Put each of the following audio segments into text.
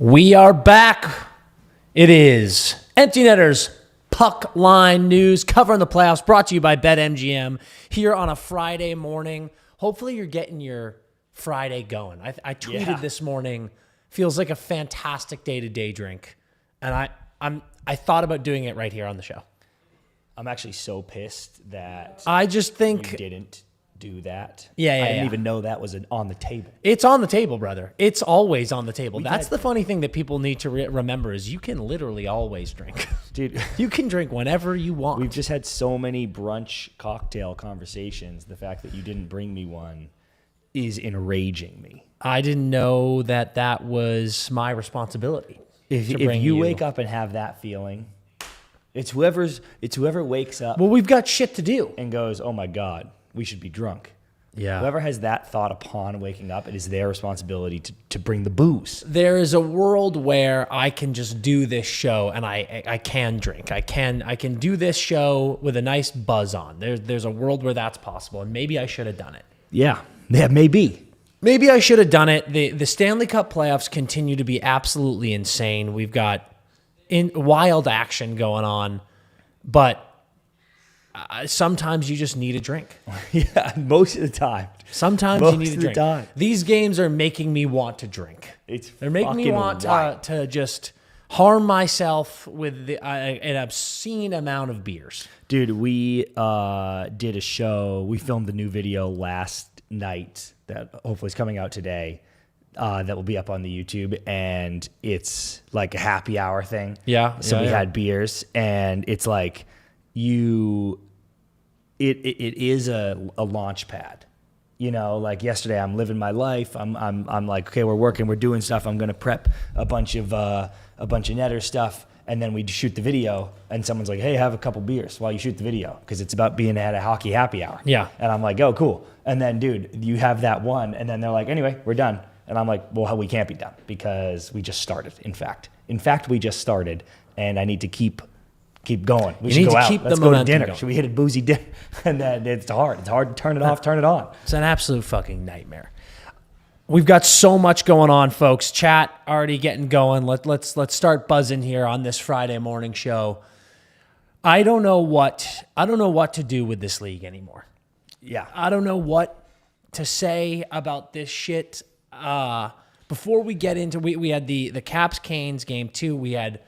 We are back. It is Empty Netters Puck Line News covering the playoffs, brought to you by BetMGM here on a Friday morning. Hopefully you're getting your Friday going. I tweeted this morning, feels like a fantastic day to day drink. And I thought about doing it right here on the show. I'm actually so pissed that I just think you didn't do that. I Yeah. didn't even know that was on the table. It's on the table, brother. It's always on the table. That's the funny thing that people need to remember is you can literally always drink. Dude, you can drink whenever you want. we've just had so many brunch cocktail conversations. The fact that you didn't bring me one is enraging me. I didn't know that was my responsibility. If you wake up and have that feeling, it's whoever wakes up Well, we've got shit to do. and goes, "Oh my God, we should be drunk." Yeah. Whoever has that thought upon waking up, it is their responsibility to bring the booze. There is a world where I can just do this show and I can drink. I can do this show with a nice buzz on. There's a world where that's possible, and maybe I should have done it. Yeah, maybe. Maybe I should have done it. The Stanley Cup playoffs continue to be absolutely insane. We've got wild action going on, but sometimes you just need a drink. Yeah, most of the time. Sometimes Most you need a of the drink. time. These games are making me want to drink. They're making me fucking want wild. to just harm myself with an obscene amount of beers. Dude, we did a show. We filmed the new video last night that hopefully is coming out today. That will be up on the YouTube, and it's like a happy hour thing. Yeah, So yeah, we yeah. had beers, and it's like it is a launch pad. You know, like yesterday, I'm living my life. I'm like, okay, we're working, we're doing stuff. I'm gonna prep a bunch of netter stuff, and then we shoot the video. And someone's like, hey, have a couple beers while you shoot the video because it's about being at a hockey happy hour. Yeah. And I'm like, oh, cool. And then, dude, you have that one, and then they're like, anyway, we're done. And I'm like, well, we can't be done because we just started. In fact, we just started, and I need to keep going. We You should need go to out. keep the Let's go to momentum dinner. going. Should we hit a boozy dinner? And then it's hard. It's hard to turn it off, turn it on. It's an absolute fucking nightmare. We've got so much going on, folks. Chat already getting going. Let's start buzzing here on this Friday morning show. I don't know what to do with this league anymore. Yeah. I don't know what to say about this shit. Before we get into, we had the Caps Canes game 2. We had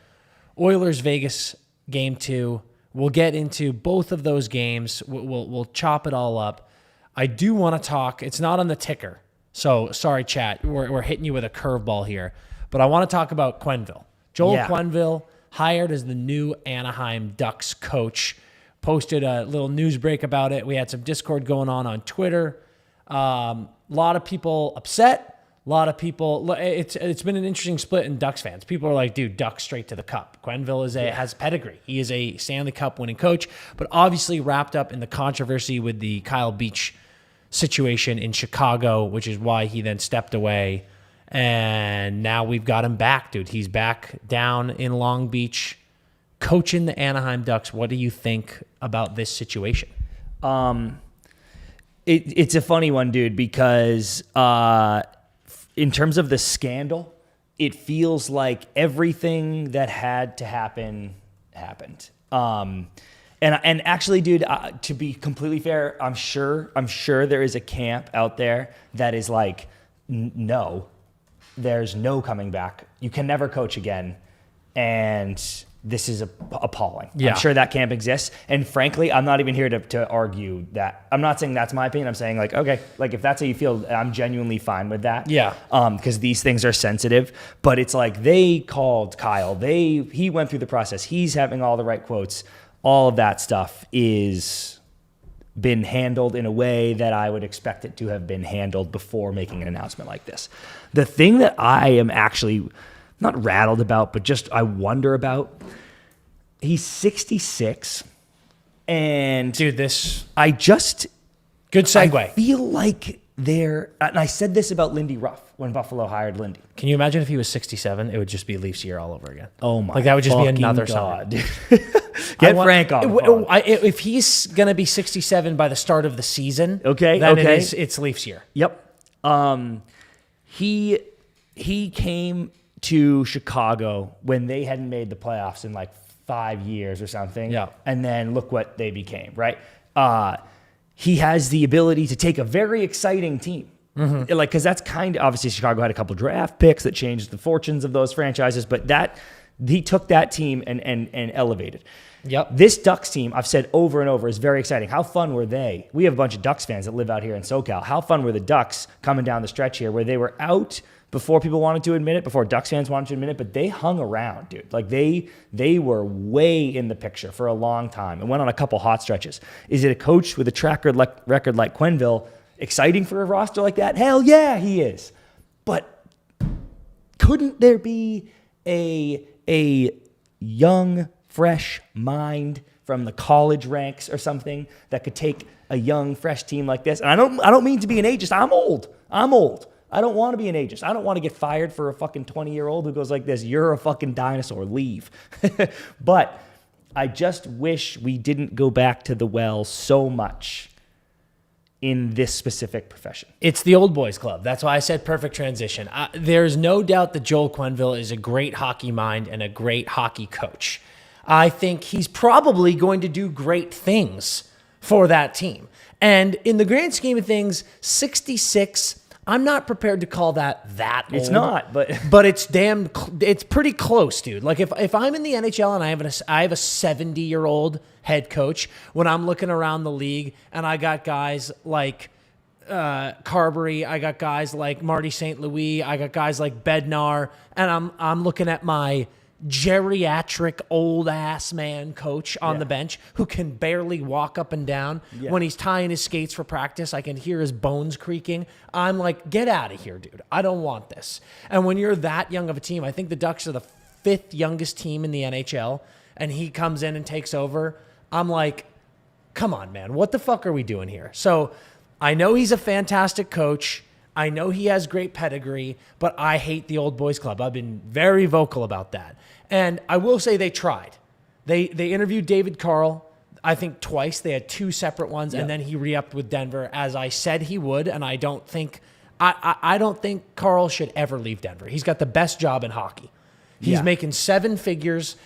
Oilers Vegas game 2. We'll get into both of those games. We'll chop it all up. I do want to talk. It's not on the ticker, so sorry, chat. We're hitting you with a curveball here, but I want to talk about Quenneville. Joel Quenneville, hired as the new Anaheim Ducks coach. Posted a little news break about it. We had some Discord going on Twitter. A lot of people upset. A lot of people. It's been an interesting split in Ducks fans. People are like, dude, Ducks straight to the cup. Quenneville has pedigree. He is a Stanley Cup winning coach, but obviously wrapped up in the controversy with the Kyle Beach situation in Chicago, which is why he then stepped away. And now we've got him back, dude. He's back down in Long Beach, coaching the Anaheim Ducks. What do you think about this situation? It's a funny one, dude, because in terms of the scandal, it feels like everything that had to happen happened. And actually, dude, to be completely fair, I'm sure there is a camp out there that is like, no, there's no coming back. You can never coach again, and this is appalling. Yeah. I'm sure that camp exists, and frankly, I'm not even here to argue that. I'm not saying that's my opinion. I'm saying like, okay, like if that's how you feel, I'm genuinely fine with that. Yeah. Because these things are sensitive, but it's like they called Kyle. He went through the process. He's having all the right quotes. All of that stuff is been handled in a way that I would expect it to have been handled before making an announcement like this. The thing that I am actually not rattled about, but just I wonder about, he's 66, and Dude, good segue. I feel like and I said this about Lindy Ruff when Buffalo hired Lindy. Can you imagine if he was 67? It would just be Leafs year all over again. Oh my! Like that would just be another God, summer. dude. Get Frank on the phone. If he's gonna be 67 by the start of the season, Okay. then it's Leafs year. Yep. He came to Chicago when they hadn't made the playoffs in like 5 years or something. Yeah. And then look what they became, right? He has the ability to take a very exciting team. Mm-hmm. Like, because that's kind of, obviously Chicago had a couple draft picks that changed the fortunes of those franchises, but he took that team and elevated. Yep. This Ducks team, I've said over and over, is very exciting. How fun were they? We have a bunch of Ducks fans that live out here in SoCal. How fun were the Ducks coming down the stretch here where they were out before people wanted to admit it, before Ducks fans wanted to admit it, but they hung around, dude. Like, they were way in the picture for a long time and went on a couple hot stretches. Is it a coach with a track record like Quenneville exciting for a roster like that? Hell yeah, he is. But couldn't there be a young, fresh mind from the college ranks or something that could take a young, fresh team like this? And I don't mean to be an ageist. I'm old. I don't want to be an ageist. I don't want to get fired for a fucking 20-year-old who goes like this. You're a fucking dinosaur. Leave. But I just wish we didn't go back to the well so much in this specific profession. It's the old boys club. That's why I said perfect transition. There's no doubt that Joel Quenneville is a great hockey mind and a great hockey coach. I think he's probably going to do great things for that team. And in the grand scheme of things, 66, I'm not prepared to call that old. It's not, but it's pretty close, dude. Like if I'm in the NHL and I have a 70-year-old head coach, when I'm looking around the league and I got guys like Carberry, I got guys like Marty St. Louis, I got guys like Bednar, and I'm looking at my geriatric old ass man coach on the bench who can barely walk up and down. When he's tying his skates for practice, I can hear his bones creaking. I'm like, get out of here, dude. I don't want this. And when you're that young of a team, I think the Ducks are the 5th youngest team in the NHL, and he comes in and takes over. I'm like, come on, man. What the fuck are we doing here? So I know he's a fantastic coach. I know he has great pedigree, but I hate the old boys club. I've been very vocal about that. And I will say they tried. They interviewed David Carl, I think twice. They had 2 separate ones, and then he re-upped with Denver, as I said he would. And I don't think Carl should ever leave Denver. He's got the best job in hockey. He's making 7 figures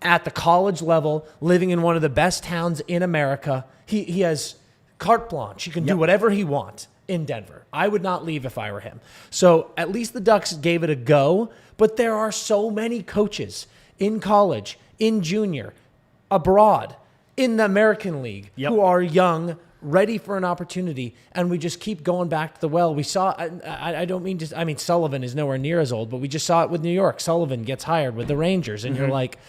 at the college level, living in one of the best towns in America. He has carte blanche. He can do whatever he wants in Denver. I would not leave if I were him. So at least the Ducks gave it a go, but there are so many coaches in college, in junior, abroad, in the American League who are young, ready for an opportunity, and we just keep going back to the well. We saw, I don't mean just, I mean, Sullivan is nowhere near as old, but we just saw it with New York. Sullivan gets hired with the Rangers, and you're like,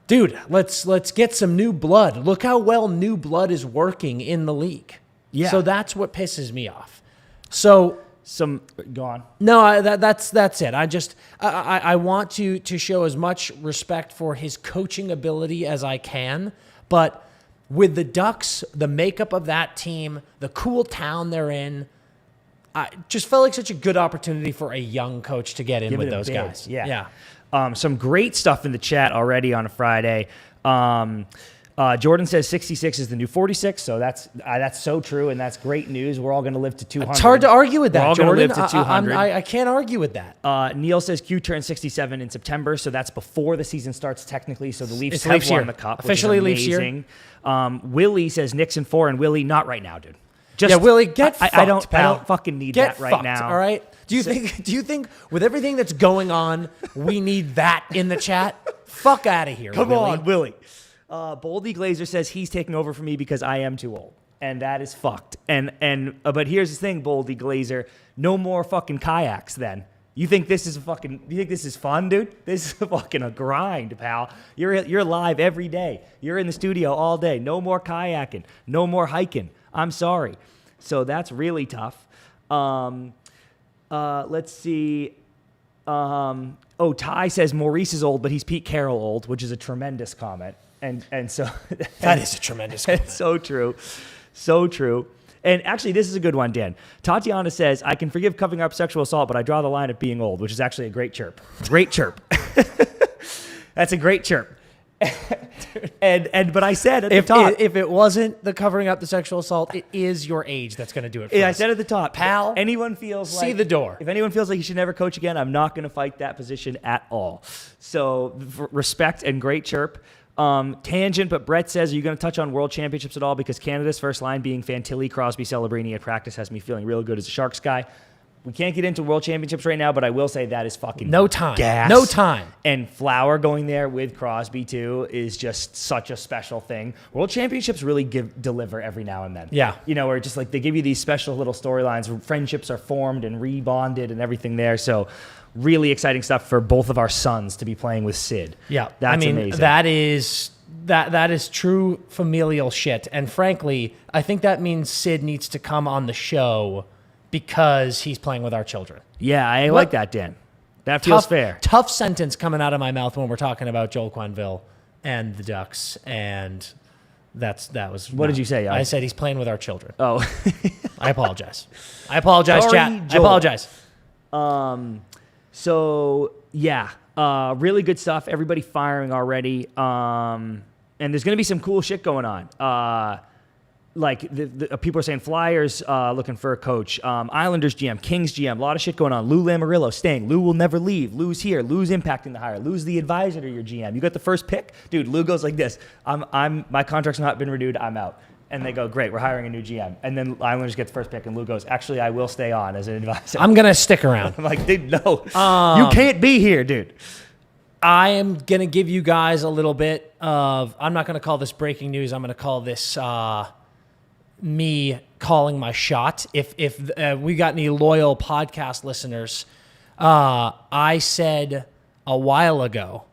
dude, let's get some new blood. Look how well new blood is working in the league. Yeah. So that's what pisses me off. So go on. No, that's it. I want to show as much respect for his coaching ability as I can, but with the Ducks, the makeup of that team, the cool town they're in, I just felt like such a good opportunity for a young coach to get in with those guys. Yeah. Some great stuff in the chat already on a Friday. Jordan says 66 is the new 46, so that's so true, and that's great news. We're all going to live to 200. It's hard to argue with that, We're all Jordan. Live to 200. I can't argue with that. Neil says Q turns 67 in September, so that's before the season starts technically, so the Leafs It's have Leafs won year. the Cup, Officially which is Leafs amazing. Willie says Nixon 4, and Willie, not right now, dude. Willie, get fucked, I don't pal. fucking need get that right fucked, now. All right? Do you think with everything that's going on, we need that in the chat? Fuck out of here, Come Willie. on, Willie. Boldy Glazer says he's taking over for me because I am too old, and that is fucked. But here's the thing, Boldy Glazer, no more fucking kayaks. Then you think this is fun, dude? This is fucking a grind, pal. You're live every day. You're in the studio all day. No more kayaking. No more hiking. I'm sorry. So that's really tough. Let's see. Ty says Maurice is old, but he's Pete Carroll old, which is a tremendous comment. And so that is a tremendous comment. It's so true. So true. And actually, this is a good one, Dan. Tatiana says, I can forgive covering up sexual assault, but I draw the line at being old, which is actually a great chirp. Great chirp. That's a great chirp. But I said at the top, if it wasn't the covering up the sexual assault, it is your age that's going to do it for us. I said at the top, pal, anyone feels see like, the door. If anyone feels like he should never coach again, I'm not going to fight that position at all. So respect and great chirp. Tangent, but Brett says, are you going to touch on World Championships at all? Because Canada's first line being Fantilli, Crosby, Celebrini at practice has me feeling real good as a Sharks guy. We can't get into World Championships right now, but I will say that is fucking no time. gas. No time. And Flower going there with Crosby too is just such a special thing. World Championships really deliver every now and then. Yeah. You know, where just like they give you these special little storylines where friendships are formed and rebonded and everything there. So really exciting stuff for both of our sons to be playing with Sid. Yeah. That's amazing. That is true familial shit. And frankly, I think that means Sid needs to come on the show because he's playing with our children. Yeah, I like that, Dan. That feels fair. Tough sentence coming out of my mouth when we're talking about Joel Quenneville and the Ducks, and that was... What did you say? I said he's playing with our children. Oh. I apologize. Sorry, chat. Joel. I apologize. So, yeah, really good stuff. Everybody firing already. And there's going to be some cool shit going on. Like the people are saying Flyers looking for a coach, Islanders GM, Kings GM, a lot of shit going on. Lou Lamoriello staying. Lou will never leave. Lou's here. Lou's impacting the hire. Lou's the advisor to your GM. You got the first pick, dude. Lou goes like this: my contract's not been renewed. I'm out. And they go, great, we're hiring a new GM. And then Islanders get the first pick, and Lou goes, actually, I will stay on as an advisor. I'm gonna stick around. I'm like, dude, no, you can't be here, dude. I am gonna give you guys a little bit of. I'm not gonna call this breaking news. I'm gonna call this. Me calling my shot. If we got any loyal podcast listeners, I said a while ago,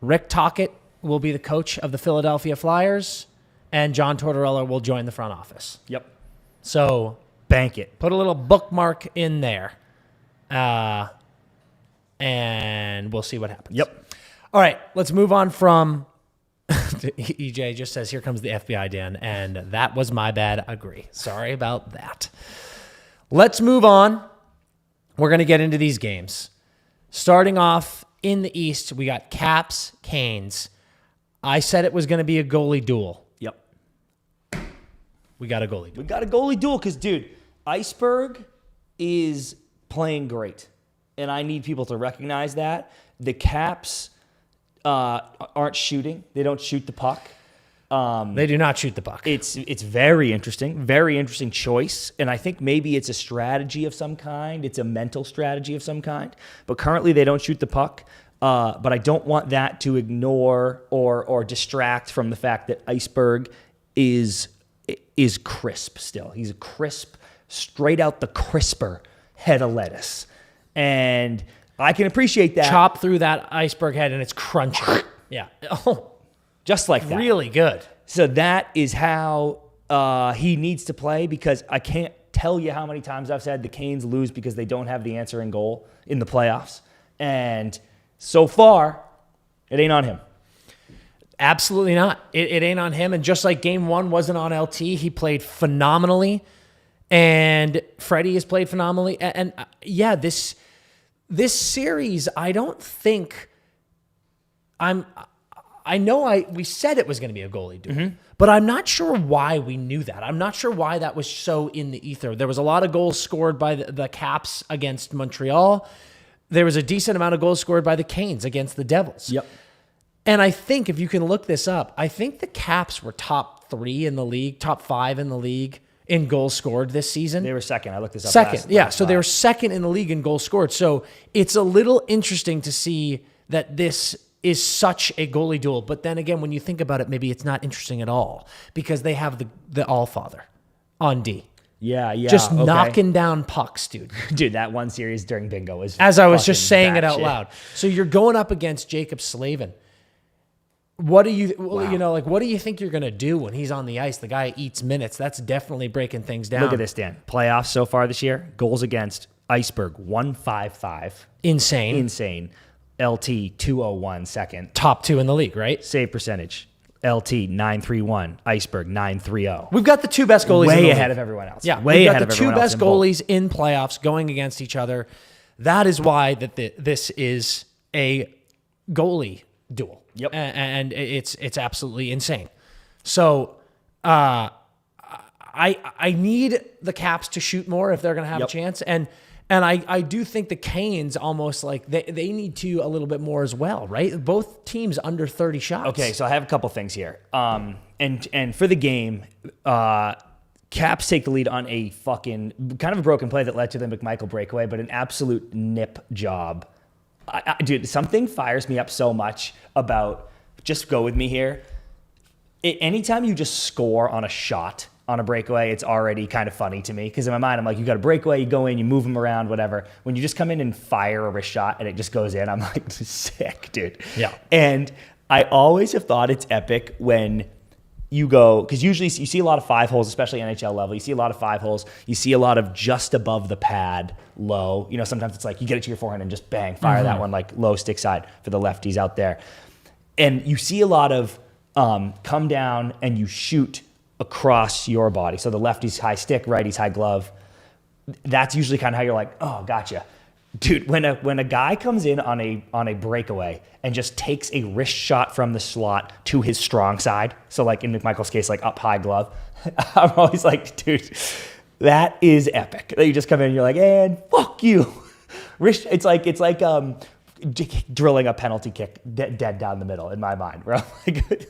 Rick Tocchet will be the coach of the Philadelphia Flyers, and John Tortorella will join the front office. Yep. So bank it. Put a little bookmark in there, and we'll see what happens. Yep. All right, let's move on from... EJ just says, here comes the FBI, Dan, and that was my bad. Agree. Sorry about that. Let's move on. We're going to get into these games. Starting off in the East, we got Caps, Canes. I said it was going to be a goalie duel. Yep. We got a goalie duel. We got a goalie duel because, dude, Iceberg is playing great, and I need people to recognize that. The Caps... aren't shooting. They don't shoot the puck. They do not shoot the puck. It's very interesting choice. And I think maybe it's a strategy of some kind. It's a mental strategy of some kind. But currently they don't shoot the puck. But I don't want that to ignore or distract from the fact that Iceberg is crisp still. He's a crisp, straight out the crisper head of lettuce. And... I can appreciate that. Chop through that iceberg head and it's crunchy. Yeah. Oh, just like that. Really good. So that is how he needs to play, because I can't tell you how many times I've said the Canes lose because they don't have the answer in goal in the playoffs. And so far, it ain't on him. Absolutely not. It ain't on him. And just like game one wasn't on LT, he played phenomenally. And Freddie has played phenomenally. And yeah, this series, I don't think we said it was going to be a goalie duel, but I'm not sure why we knew that. I'm not sure why that was so in the ether. There was a lot of goals scored by the Caps against Montreal. There was a decent amount of goals scored by the Canes against the Devils. Yep. And I think if you can look this up, I think the Caps were top 3 in the league, top 5 in the league in goals scored this season. They were second. I looked this up. Second, yeah. So they were second in the league in goals scored. So it's a little interesting to see that this is such a goalie duel. But then again, when you think about it, maybe it's not interesting at all because they have the Allfather on D. Yeah. Just knocking down pucks, dude. Dude, that one series during bingo was as I was just saying it out shit. loud. So you're going up against Jacob Slavin. What do you, what do you think you're going to do when he's on the ice? The guy eats minutes. That's definitely breaking things down. Look at this, Dan. Playoffs so far this year, goals against Iceberg, 155. Insane. LT, 201 second. Top 2 in the league, right? Save percentage. LT, 931. Iceberg, 930. We've got the 2 best goalies in the league. Way ahead of everyone else. Yeah, way we've ahead got the of 2 everyone best else goalies in playoffs going against each other. That is why this is a goalie duel. Yep. And it's absolutely insane. So I need the Caps to shoot more if they're going to have a chance. And I do think the Canes almost like they need to a little bit more as well, right? Both teams under 30 shots. Okay, so I have a couple things here. And for the game, Caps take the lead on a fucking kind of a broken play that led to the McMichael breakaway, but an absolute nip job. Dude, something fires me up so much about, just go with me here. Anytime you just score on a shot on a breakaway, it's already kind of funny to me, because in my mind, I'm like, you got a breakaway, you go in, you move them around, whatever. When you just come in and fire a wrist shot and it just goes in, I'm like, sick, dude. Yeah. And I always have thought it's epic when you go, because usually you see a lot of 5 holes, especially NHL level. You see a lot of 5 holes. You see a lot of just above the pad, low. You know, sometimes it's like you get it to your forehand and just bang, fire that one like low stick side for the lefties out there. And you see a lot of come down and you shoot across your body. So the lefty's high stick, righty's high glove. That's usually kind of how you're like, oh, gotcha. Dude, when a guy comes in on a breakaway and just takes a wrist shot from the slot to his strong side, so like in McMichael's case, like up high glove, I'm always like, dude, that is epic. You just come in and you're like, and fuck you. Wrist, it's like drilling a penalty kick dead down the middle in my mind, where I'm like,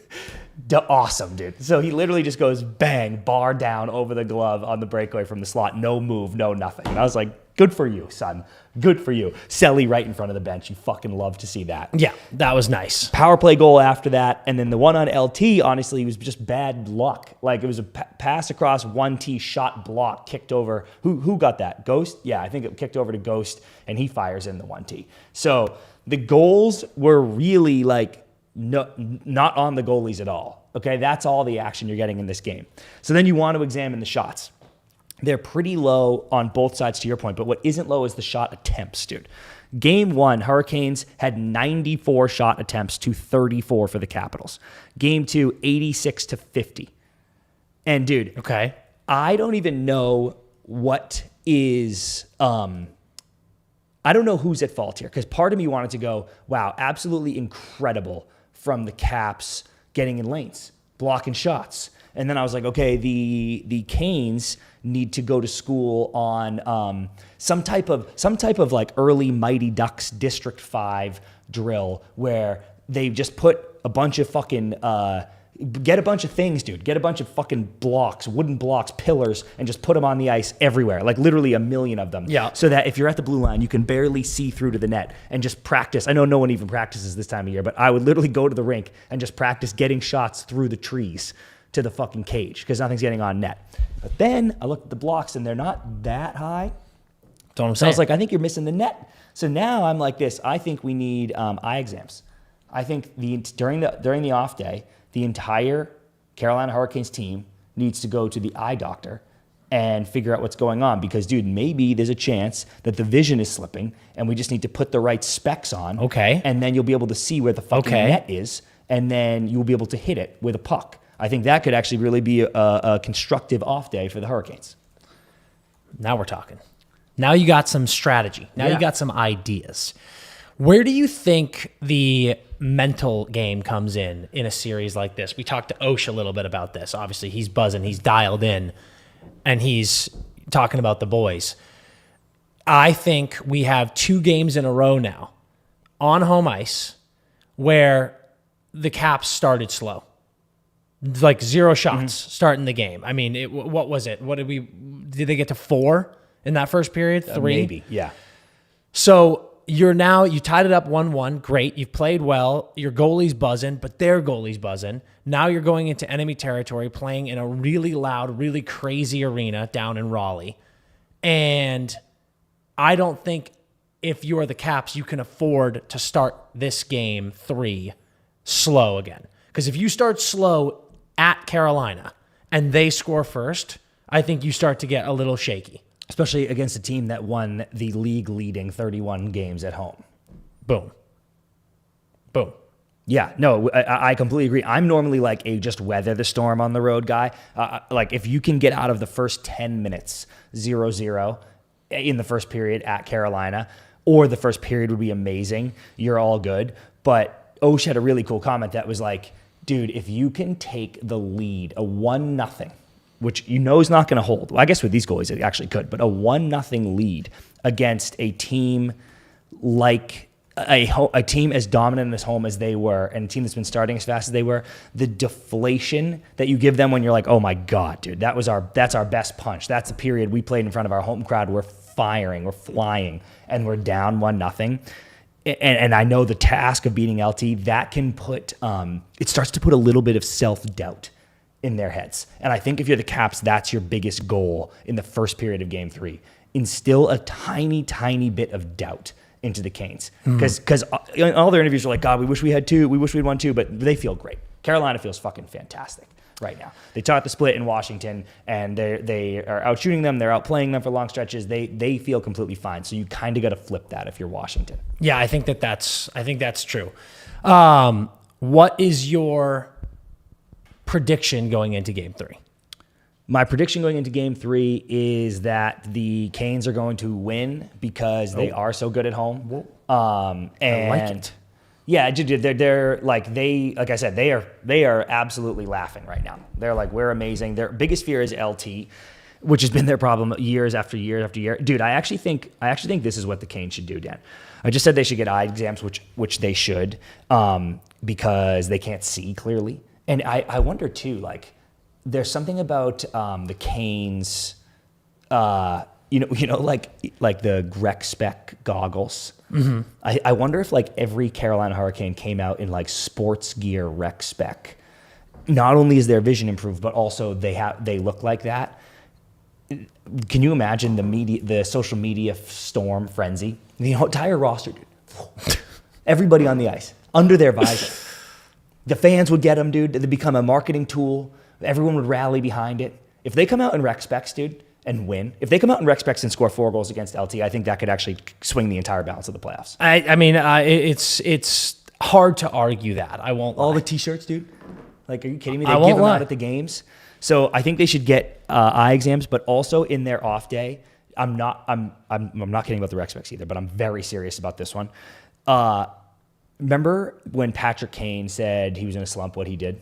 awesome, dude. So he literally just goes bang, bar down over the glove on the breakaway from the slot. No move, no nothing. And I was like, good for you, son. Good for you. Selly right in front of the bench. You fucking love to see that. Yeah, that was nice. Power play goal after that. And then the one on LT, honestly, was just bad luck. Like, it was a pass across 1T, shot block, kicked over. Who got that? Ghost? Yeah, I think it kicked over to Ghost, and he fires in the 1T. So the goals were really like not on the goalies at all. Okay, that's all the action you're getting in this game. So then you want to examine the shots. They're pretty low on both sides, to your point, but what isn't low is the shot attempts, dude. Game 1, Hurricanes had 94 shot attempts to 34 for the Capitals. Game 2, 86 to 50. And dude, okay, I don't even know what is I don't know who's at fault here, because part of me wanted to go, wow, absolutely incredible from the Caps getting in lanes, blocking shots. And then I was like, okay, the Canes need to go to school on some type of like early Mighty Ducks District 5 drill where they just put a bunch of fucking get a bunch of things, dude. Get a bunch of fucking blocks, wooden blocks, pillars, and just put them on the ice everywhere, like literally a million of them. Yeah. So that if you're at the blue line, you can barely see through to the net and just practice. I know no one even practices this time of year, but I would literally go to the rink and just practice getting shots through the trees to the fucking cage, because nothing's getting on net. But then I looked at the blocks and they're not that high. That's what I'm So saying. I was like, I think you're missing the net. So now I'm like this. I think we need eye exams. I think during the off day, the entire Carolina Hurricanes team needs to go to the eye doctor and figure out what's going on, because, dude, maybe there's a chance that the vision is slipping and we just need to put the right specs on. Okay. And then you'll be able to see where the fucking net is, and then you'll be able to hit it with a puck. I think that could actually really be a constructive off day for the Hurricanes. Now we're talking. Now you got some strategy. Now you got some ideas. Where do you think the mental game comes in a series like this? We talked to Osh a little bit about this. Obviously, he's buzzing. He's dialed in, and he's talking about the boys. I think we have 2 games in a row now on home ice where the Caps started slow. Like 0 shots starting the game. I mean, what was it? Did they get to 4 in that first period? 3? Maybe, yeah. So you tied it up 1-1. Great. You've played well. Your goalie's buzzing, but their goalie's buzzing. Now you're going into enemy territory, playing in a really loud, really crazy arena down in Raleigh. And I don't think if you are the Caps, you can afford to start this game 3 slow again. Because if you start slow at Carolina and they score first, I think you start to get a little shaky. Especially against a team that won the league-leading 31 games at home. Boom. Boom. Yeah, no, I completely agree. I'm normally like a just weather the storm on the road guy. Like if you can get out of the first 10 minutes 0-0 in the first period at Carolina, or the first period would be amazing, you're all good. But Osh had a really cool comment that was like, dude, if you can take the lead, a 1-0, which you know is not going to hold. Well, I guess with these goalies it actually could, but a 1-0 lead against a team like a team as dominant as home as they were, and a team that's been starting as fast as they were, the deflation that you give them when you're like, oh my God, dude, that's our best punch. That's the period we played in front of our home crowd. We're firing, we're flying, and we're down 1-0. And I know the task of beating LT, that can put, it starts to put a little bit of self-doubt in their heads. And I think if you're the Caps, that's your biggest goal in the first period of Game 3. Instill a tiny, tiny bit of doubt into the Canes. Because in all their interviews are like, God, we wish we had 2. We wish we'd won 2, but they feel great. Carolina feels fucking fantastic right now. They taught the split in Washington, and they are out shooting them. They're outplaying them for long stretches. They feel completely fine. So you kind of got to flip that if you're Washington. Yeah, I think that's true. What is your prediction going into Game 3? My prediction going into Game 3 is that the Canes are going to win because they are so good at home. And I like it. Yeah, they're like I said, they are absolutely laughing right now. They're like, we're amazing. Their biggest fear is LT, which has been their problem years after year after year. Dude, I actually think this is what the Canes should do, Dan. I just said they should get eye exams, which they should, because they can't see clearly. And I wonder too, like, there's something about the Canes, like the rec spec goggles. Mm-hmm. I wonder if like every Carolina Hurricane came out in like sports gear rec spec. Not only is their vision improved, but also they look like that. Can you imagine the social media storm frenzy? The entire roster, dude. Everybody on the ice, under their visor. The fans would get them, dude. They'd become a marketing tool. Everyone would rally behind it. If they come out in rec specs, dude, and win, if they come out in rec specs and score 4 goals against LT, I think that could actually swing the entire balance of the playoffs. I mean, it's hard to argue that. I won't lie. All the T-shirts, dude. Like, are you kidding me? They give them out at the games. So I think they should get eye exams, but also in their off day. I'm not kidding about the rec specs either, but I'm very serious about this one. Remember when Patrick Kane said he was in a slump? What he did?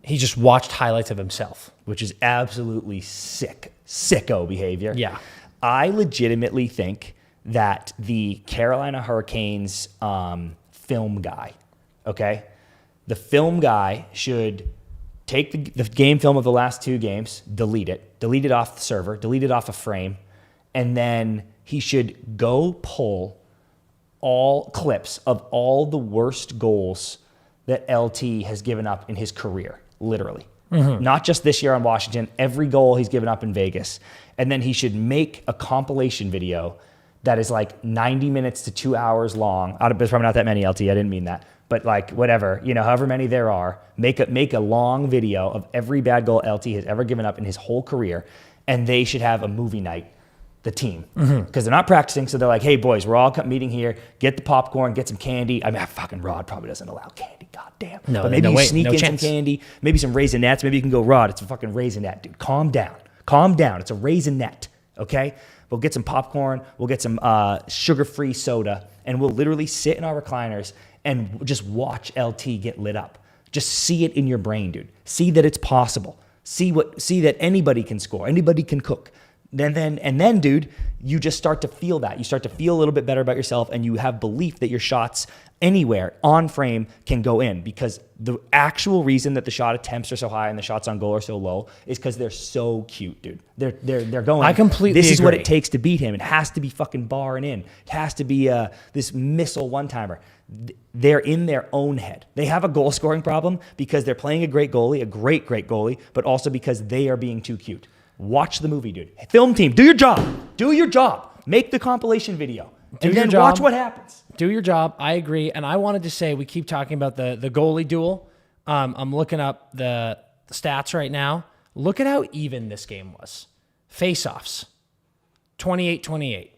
He just watched highlights of himself, which is absolutely sicko behavior. Yeah. I legitimately think that the Carolina Hurricanes film guy, okay? The film guy should take the game film of the last 2 games, delete it off the server, delete it off a frame, and then he should go pull all clips of all the worst goals that LT has given up in his career. Literally. Mm-hmm. Not just this year on Washington, every goal he's given up in Vegas. And then he should make a compilation video that is like 90 minutes to 2 hours long. There's probably not that many, LT, I didn't mean that. But like whatever, however many there are, make a long video of every bad goal LT has ever given up in his whole career. And they should have a movie night, the team. Because they're not practicing, so they're like, hey boys, we're all meeting here, get the popcorn, get some candy. I mean, fucking Rod probably doesn't allow candy, god damn. No, but maybe you sneak in chance. some candy, maybe some Raisinets, maybe you can go, Rod, it's a fucking Raisinette, dude. Calm down, it's a Raisinette, okay? We'll get some popcorn, we'll get some sugar-free soda, and we'll literally sit in our recliners and just watch LT get lit up. Just see it in your brain, dude. See that it's possible. See that anybody can score, anybody can cook. And then, dude, you just start to feel that. You start to feel a little bit better about yourself, and you have belief that your shots anywhere on frame can go in, because the actual reason that the shot attempts are so high and the shots on goal are so low is because they're so cute, dude. They're going. I completely This is agree. what it takes to beat him. It has to be fucking barring in. It has to be this missile one-timer. They're in their own head. They have a goal scoring problem because they're playing a great goalie, a great goalie, but also because they are being too cute. Watch the movie, dude. Film team, do your job. Do your job. Make the compilation video. And then watch what happens. Do your job. I agree. And I wanted to say, we keep talking about the goalie duel. I'm looking up the stats right now. Look at how even this game was. Face-offs, 28-28.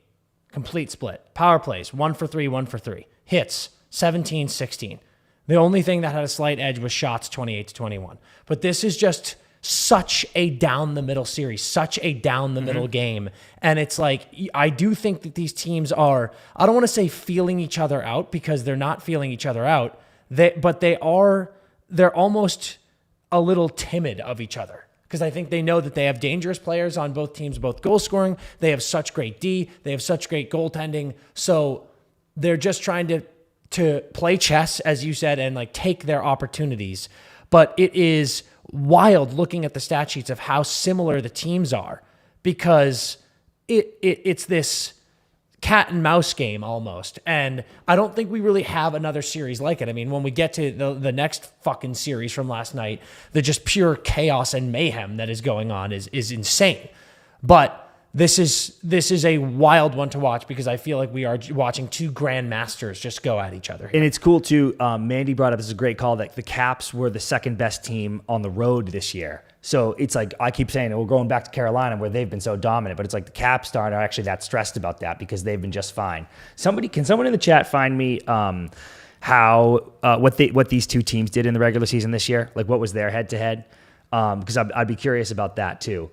Complete split. Power plays, 1 for 3, 1 for 3. Hits, 17-16. The only thing that had a slight edge was shots, 28-21. But this is just such a down the middle series, such a down the middle game. And it's like, I do think that these teams are, I don't want to say feeling each other out, because they're not feeling each other out, but they're almost a little timid of each other. Because I think they know that they have dangerous players on both teams, both goal scoring. They have such great D. They have such great goaltending. So they're just trying to play chess, as you said, and like take their opportunities. But it is wild looking at the stat sheets of how similar the teams are, because it's this cat and mouse game almost. And I don't think we really have another series like it. I mean, when we get to the next fucking series from last night, the just pure chaos and mayhem that is going on is insane. But this is a wild one to watch, because I feel like we are watching two grandmasters just go at each other. And it's cool too. Mandy brought up, this is a great call, that the Caps were the second best team on the road this year. So it's like, I keep saying, we're going back to Carolina where they've been so dominant, but it's like the Caps aren't actually that stressed about that, because they've been just fine. Can someone in the chat find me what these two teams did in the regular season this year? Like, what was their head to head? Because I'd be curious about that too.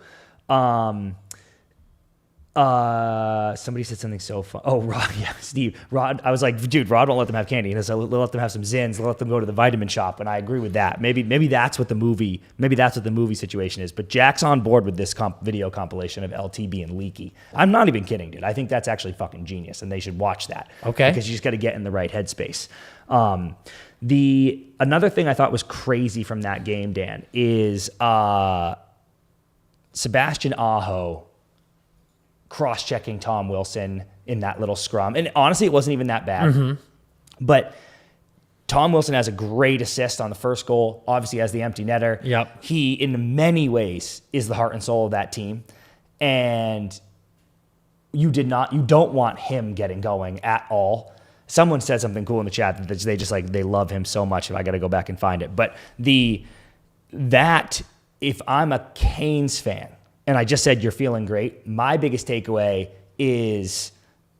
Somebody said something so fun. Oh, Rod, yeah, Steve. Rod, I was like, dude, Rod won't let them have candy. And so they'll let them have some Zins. They'll let them go to the vitamin shop. And I agree with that. Maybe that's what the movie situation is. But Jack's on board with this video compilation of LT being leaky. I'm not even kidding, dude. I think that's actually fucking genius, and they should watch that. Okay. Because you just got to get in the right headspace. Another thing I thought was crazy from that game, Dan, is Sebastian Aho cross-checking Tom Wilson in that little scrum. And honestly, it wasn't even that bad. But Tom Wilson has a great assist on the first goal, obviously as the empty netter. Yep. He, in many ways, is the heart and soul of that team. And you don't want him getting going at all. Someone said something cool in the chat that they love him so much. If I got to go back and find it. But if I'm a Canes fan, and I just said you're feeling great, my biggest takeaway is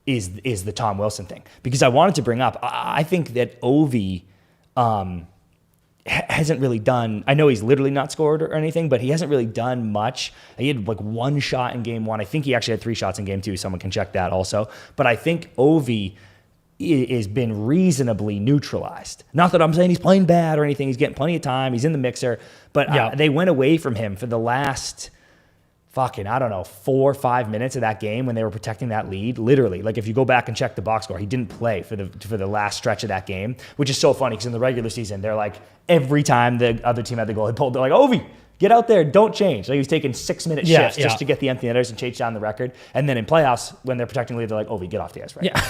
the Tom Wilson thing. Because I wanted to bring up, I think that Ovi hasn't really done, I know he's literally not scored or anything, but he hasn't really done much. He had like one shot in game one. I think he actually had 3 shots in game 2. Someone can check that also. But I think Ovi has been reasonably neutralized. Not that I'm saying he's playing bad or anything. He's getting plenty of time. He's in the mixer. But they went away from him for the last 4 or 5 minutes of that game when they were protecting that lead. Literally, like if you go back and check the box score, he didn't play for the last stretch of that game, which is so funny because in the regular season, they're like, every time the other team had the goal, they're like, Ovi, get out there, don't change. Like he was taking 6-minute shifts just to get the empty netters and chase down the record. And then in playoffs, when they're protecting the lead, they're like, Ovi, get off the ice right now.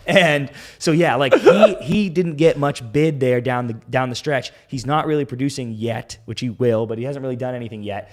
And so, like he didn't get much bid there down the stretch. He's not really producing yet, which he will, but he hasn't really done anything yet.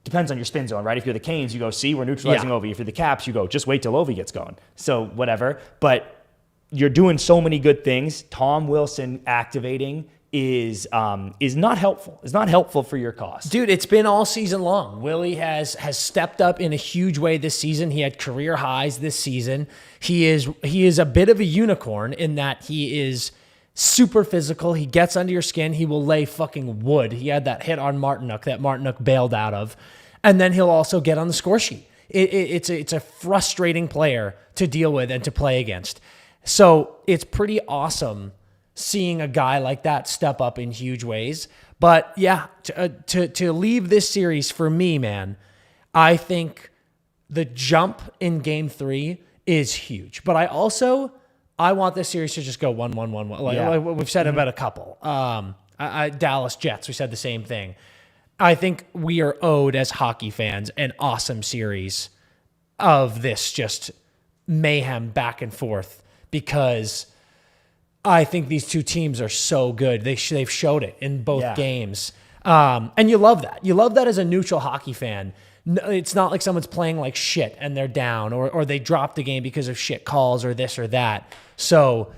Depends on your spin zone, right? If you're the Canes, you go, see, we're neutralizing Ovi. If you're the Caps, you go, just wait till Ovi gets going. So whatever. But you're doing so many good things. Tom Wilson activating is not helpful. It's not helpful for your cause. Dude, it's been all season long. Willie has stepped up in a huge way this season. He had career highs this season. He is a bit of a unicorn in that he is super physical. He gets under your skin. He will lay fucking wood. He had that hit on Martinook that Martinook bailed out of. And then he'll also get on the score sheet. It's a frustrating player to deal with and to play against. So it's pretty awesome seeing a guy like that step up in huge ways. But yeah, to leave this series for me, man, I think the jump in game 3 is huge. But I want this series to just go 1-1-1-1. Like we've said about a couple. Dallas Jets, we said the same thing. I think we are owed as hockey fans an awesome series of this just mayhem back and forth, because I think these two teams are so good. They've showed it in both games. And you love that. You love that as a neutral hockey fan. It's not like someone's playing like shit and they're down or they dropped the game because of shit calls or this or that. So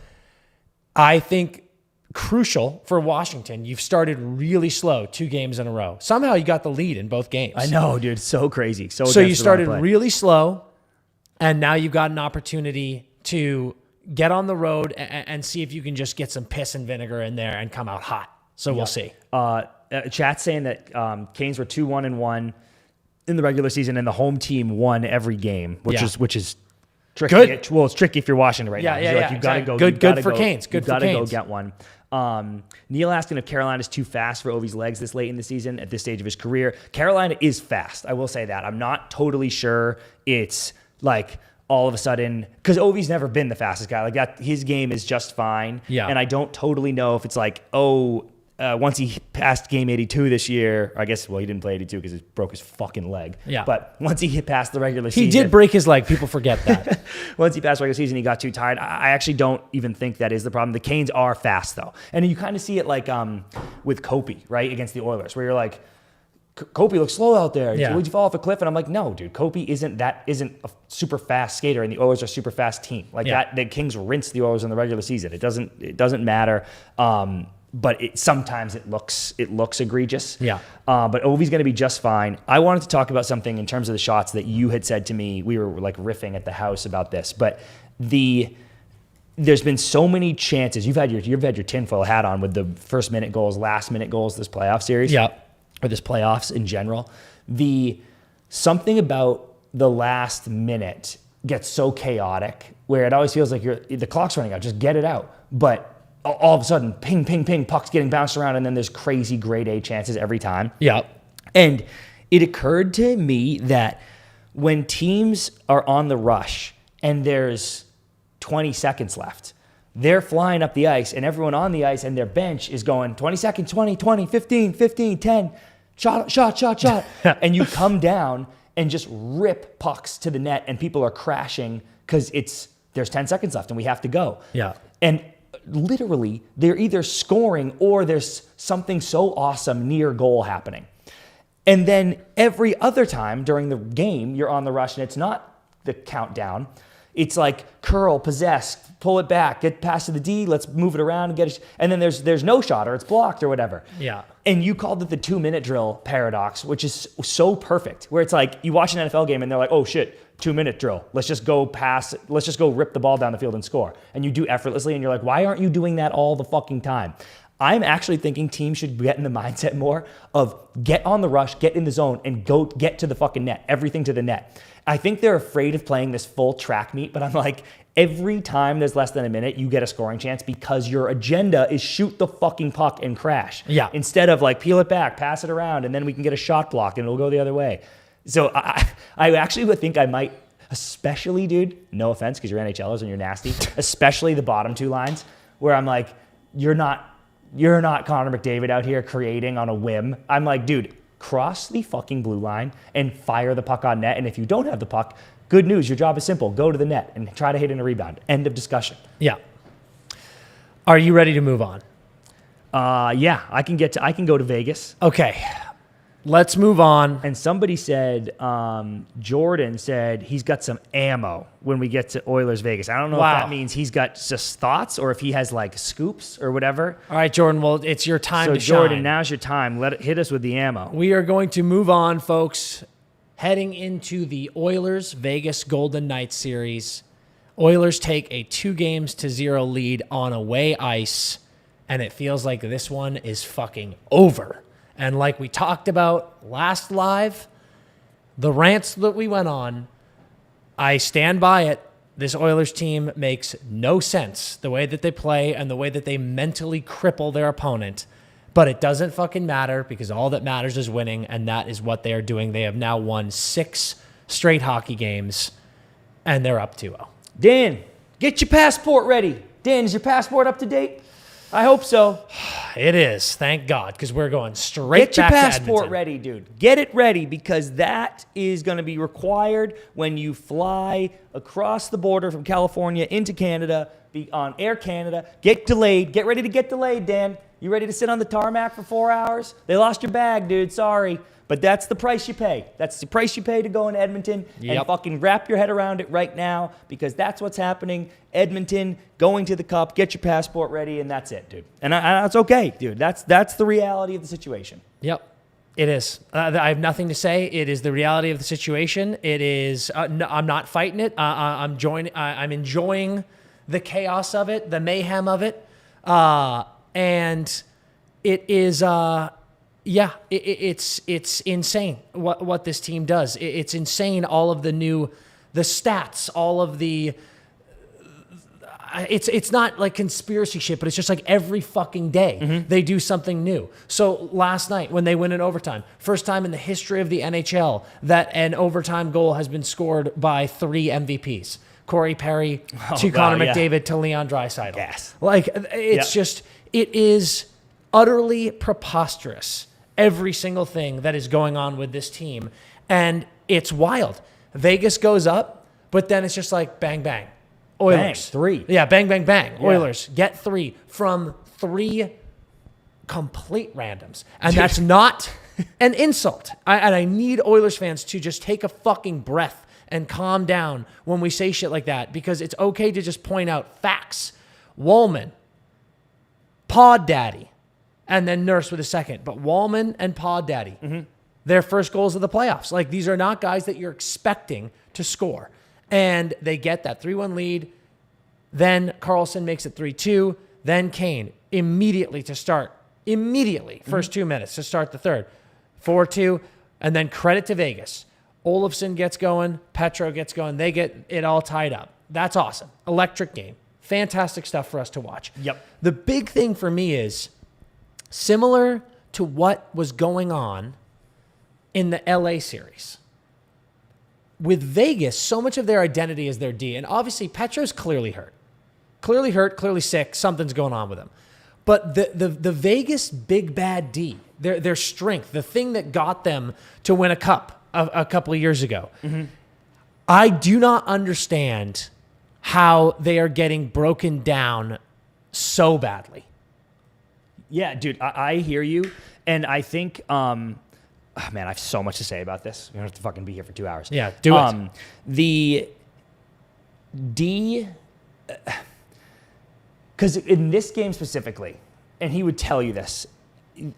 I think crucial for Washington, you've started really slow 2 games in a row. Somehow you got the lead in both games. I know, dude. So crazy. So you started really slow, and now you've got an opportunity to get on the road and see if you can just get some piss and vinegar in there and come out hot. So we'll see. Chat's saying that Canes were 2-1-1 in the regular season, and the home team won every game, which is tricky. Good. Well, it's tricky if you're Washington right now. Yeah. You've got to go. Good for Canes. Good for Canes. Got to go get one. Neil asking if Carolina's too fast for Ovi's legs this late in the season at this stage of his career. Carolina is fast. I will say that. I'm not totally sure it's like all of a sudden, because Ovi's never been the fastest guy. Like that, his game is just fine. Yeah. And I don't totally know if it's like, once he passed game 82 this year, I guess, well, he didn't play 82 because he broke his fucking leg. Yeah. But once he hit past the regular season. He did break his leg. People forget that. Once he passed regular season, he got too tired. I actually don't even think that is the problem. The Canes are fast, though. And you kind of see it like with Kopi, right, against the Oilers, where you're like, Kopi looks slow out there. Yeah. Would you fall off a cliff? And I'm like, no, dude. Kopi isn't a super fast skater, and the Oilers are a super fast team. Like that, the Kings rinsed the Oilers in the regular season. It doesn't matter. But sometimes it looks egregious. Yeah. But Ovi's going to be just fine. I wanted to talk about something in terms of the shots that you had said to me. We were like riffing at the house about this, but there's been so many chances. You've had your tinfoil hat on with the first minute goals, last minute goals this playoff series. Yeah. Or this playoffs in general. Something about the last minute gets so chaotic where it always feels like the clock's running out. Just get it out. But all of a sudden, ping, ping, ping, puck's getting bounced around, and then there's crazy grade A chances every time. Yeah. And it occurred to me that when teams are on the rush and there's 20 seconds left, they're flying up the ice, and everyone on the ice and their bench is going 20 seconds, 20, 20, 15, 15, 10, shot. And you come down and just rip pucks to the net, and people are crashing because there's 10 seconds left and we have to go. Yeah. And literally, they're either scoring or there's something so awesome near goal happening. And then every other time during the game, you're on the rush and it's not the countdown. It's like curl, possess, pull it back, get past to the D, let's move it around and get it. And then there's no shot or it's blocked or whatever. Yeah. And you called it the 2-minute drill paradox, which is so perfect, where it's like you watch an NFL game and they're like, oh shit, 2-minute drill. Let's just go rip the ball down the field and score. And you do effortlessly and you're like, why aren't you doing that all the fucking time? I'm actually thinking teams should get in the mindset more of get on the rush, get in the zone, and go get to the fucking net, everything to the net. I think they're afraid of playing this full track meet, but I'm like, every time there's less than a minute, you get a scoring chance because your agenda is shoot the fucking puck and crash. Yeah. Instead of like peel it back, pass it around, and then we can get a shot block and it'll go the other way. So I actually would think I might, especially, dude, no offense because you're NHLers and you're nasty, especially the bottom two lines where I'm like, you're not Connor McDavid out here creating on a whim. I'm like, dude, cross the fucking blue line and fire the puck on net. And if you don't have the puck, good news, your job is simple. Go to the net and try to hit in a rebound. End of discussion. Yeah. Are you ready to move on? Yeah, I can go to Vegas. Okay. Let's move on. And somebody said, Jordan said he's got some ammo when we get to Oilers Vegas. I don't know if that means he's got just thoughts or if he has like scoops or whatever. All right, Jordan. Well, it's your time to shine. So Jordan, now's your time. Hit us with the ammo. We are going to move on, folks, heading into the Oilers Vegas Golden Knights series. Oilers take a 2-0 lead on away ice, and it feels like this one is fucking over. And like we talked about last live, the rants that we went on, I stand by it. This Oilers team makes no sense, the way that they play and the way that they mentally cripple their opponent. But it doesn't fucking matter because all that matters is winning, and that is what they are doing. They have now won 6 straight hockey games, and they're up 2-0. Dan, get your passport ready. Dan, is your passport up to date? I hope so. It is, thank God, because we're going straight back to Edmonton. Get your passport Edmonton. ready, dude. Get it ready because that is going to be required when you fly across the border from California into Canada, be on Air Canada. Get delayed. Get ready to get delayed, Dan. You ready to sit on the tarmac for 4 hours? They lost your bag, dude. Sorry. But that's the price you pay. That's the price you pay to go into Edmonton. Yep. And fucking wrap your head around it right now because that's what's happening. Edmonton, going to the Cup, get your passport ready, and that's it, dude. And that's okay, dude. That's the reality of the situation. Yep, it is. I have nothing to say. It is the reality of the situation. It is. No, I'm not fighting it. I'm enjoying the chaos of it, the mayhem of it, and it is. Yeah, it's insane what this team does. It's insane, all of the stats, all of the. It's not like conspiracy shit, but it's just like every fucking day they do something new. So last night when they win in overtime, first time in the history of the NHL that an overtime goal has been scored by 3 MVPs. Corey Perry to Connor McDavid to Leon Draisaitl. Yes. Like it's just, it is utterly preposterous, every single thing that is going on with this team. And it's wild. Vegas goes up, but then it's just like bang, bang. Oilers. Bang, 3. Yeah, bang, bang, bang. Yeah. Oilers get 3 from 3 complete randoms. And that's not an insult. I need Oilers fans to just take a fucking breath and calm down when we say shit like that, because it's okay to just point out facts. Wallman, Pod Daddy, and then Nurse with a second. But Wallman and Pod Daddy, their first goals of the playoffs. Like, these are not guys that you're expecting to score. And they get that 3-1 lead. Then Carlson makes it 3-2. Then Kane immediately to start. First 2 minutes to start the third. 4-2. And then credit to Vegas. Olofsson gets going. Petro gets going. They get it all tied up. That's awesome. Electric game. Fantastic stuff for us to watch. Yep. The big thing for me is similar to what was going on in the LA series. With Vegas, so much of their identity is their D. And obviously, Petro's clearly hurt. Clearly sick. Something's going on with him. But the Vegas big bad D, their strength, the thing that got them to win a cup a couple of years ago, I do not understand how they are getting broken down so badly. Yeah, dude, I hear you. And I think... Oh, man, I have so much to say about this. We're going to have to fucking be here for 2 hours. Yeah, do it. The D... Because in this game specifically, and he would tell you this,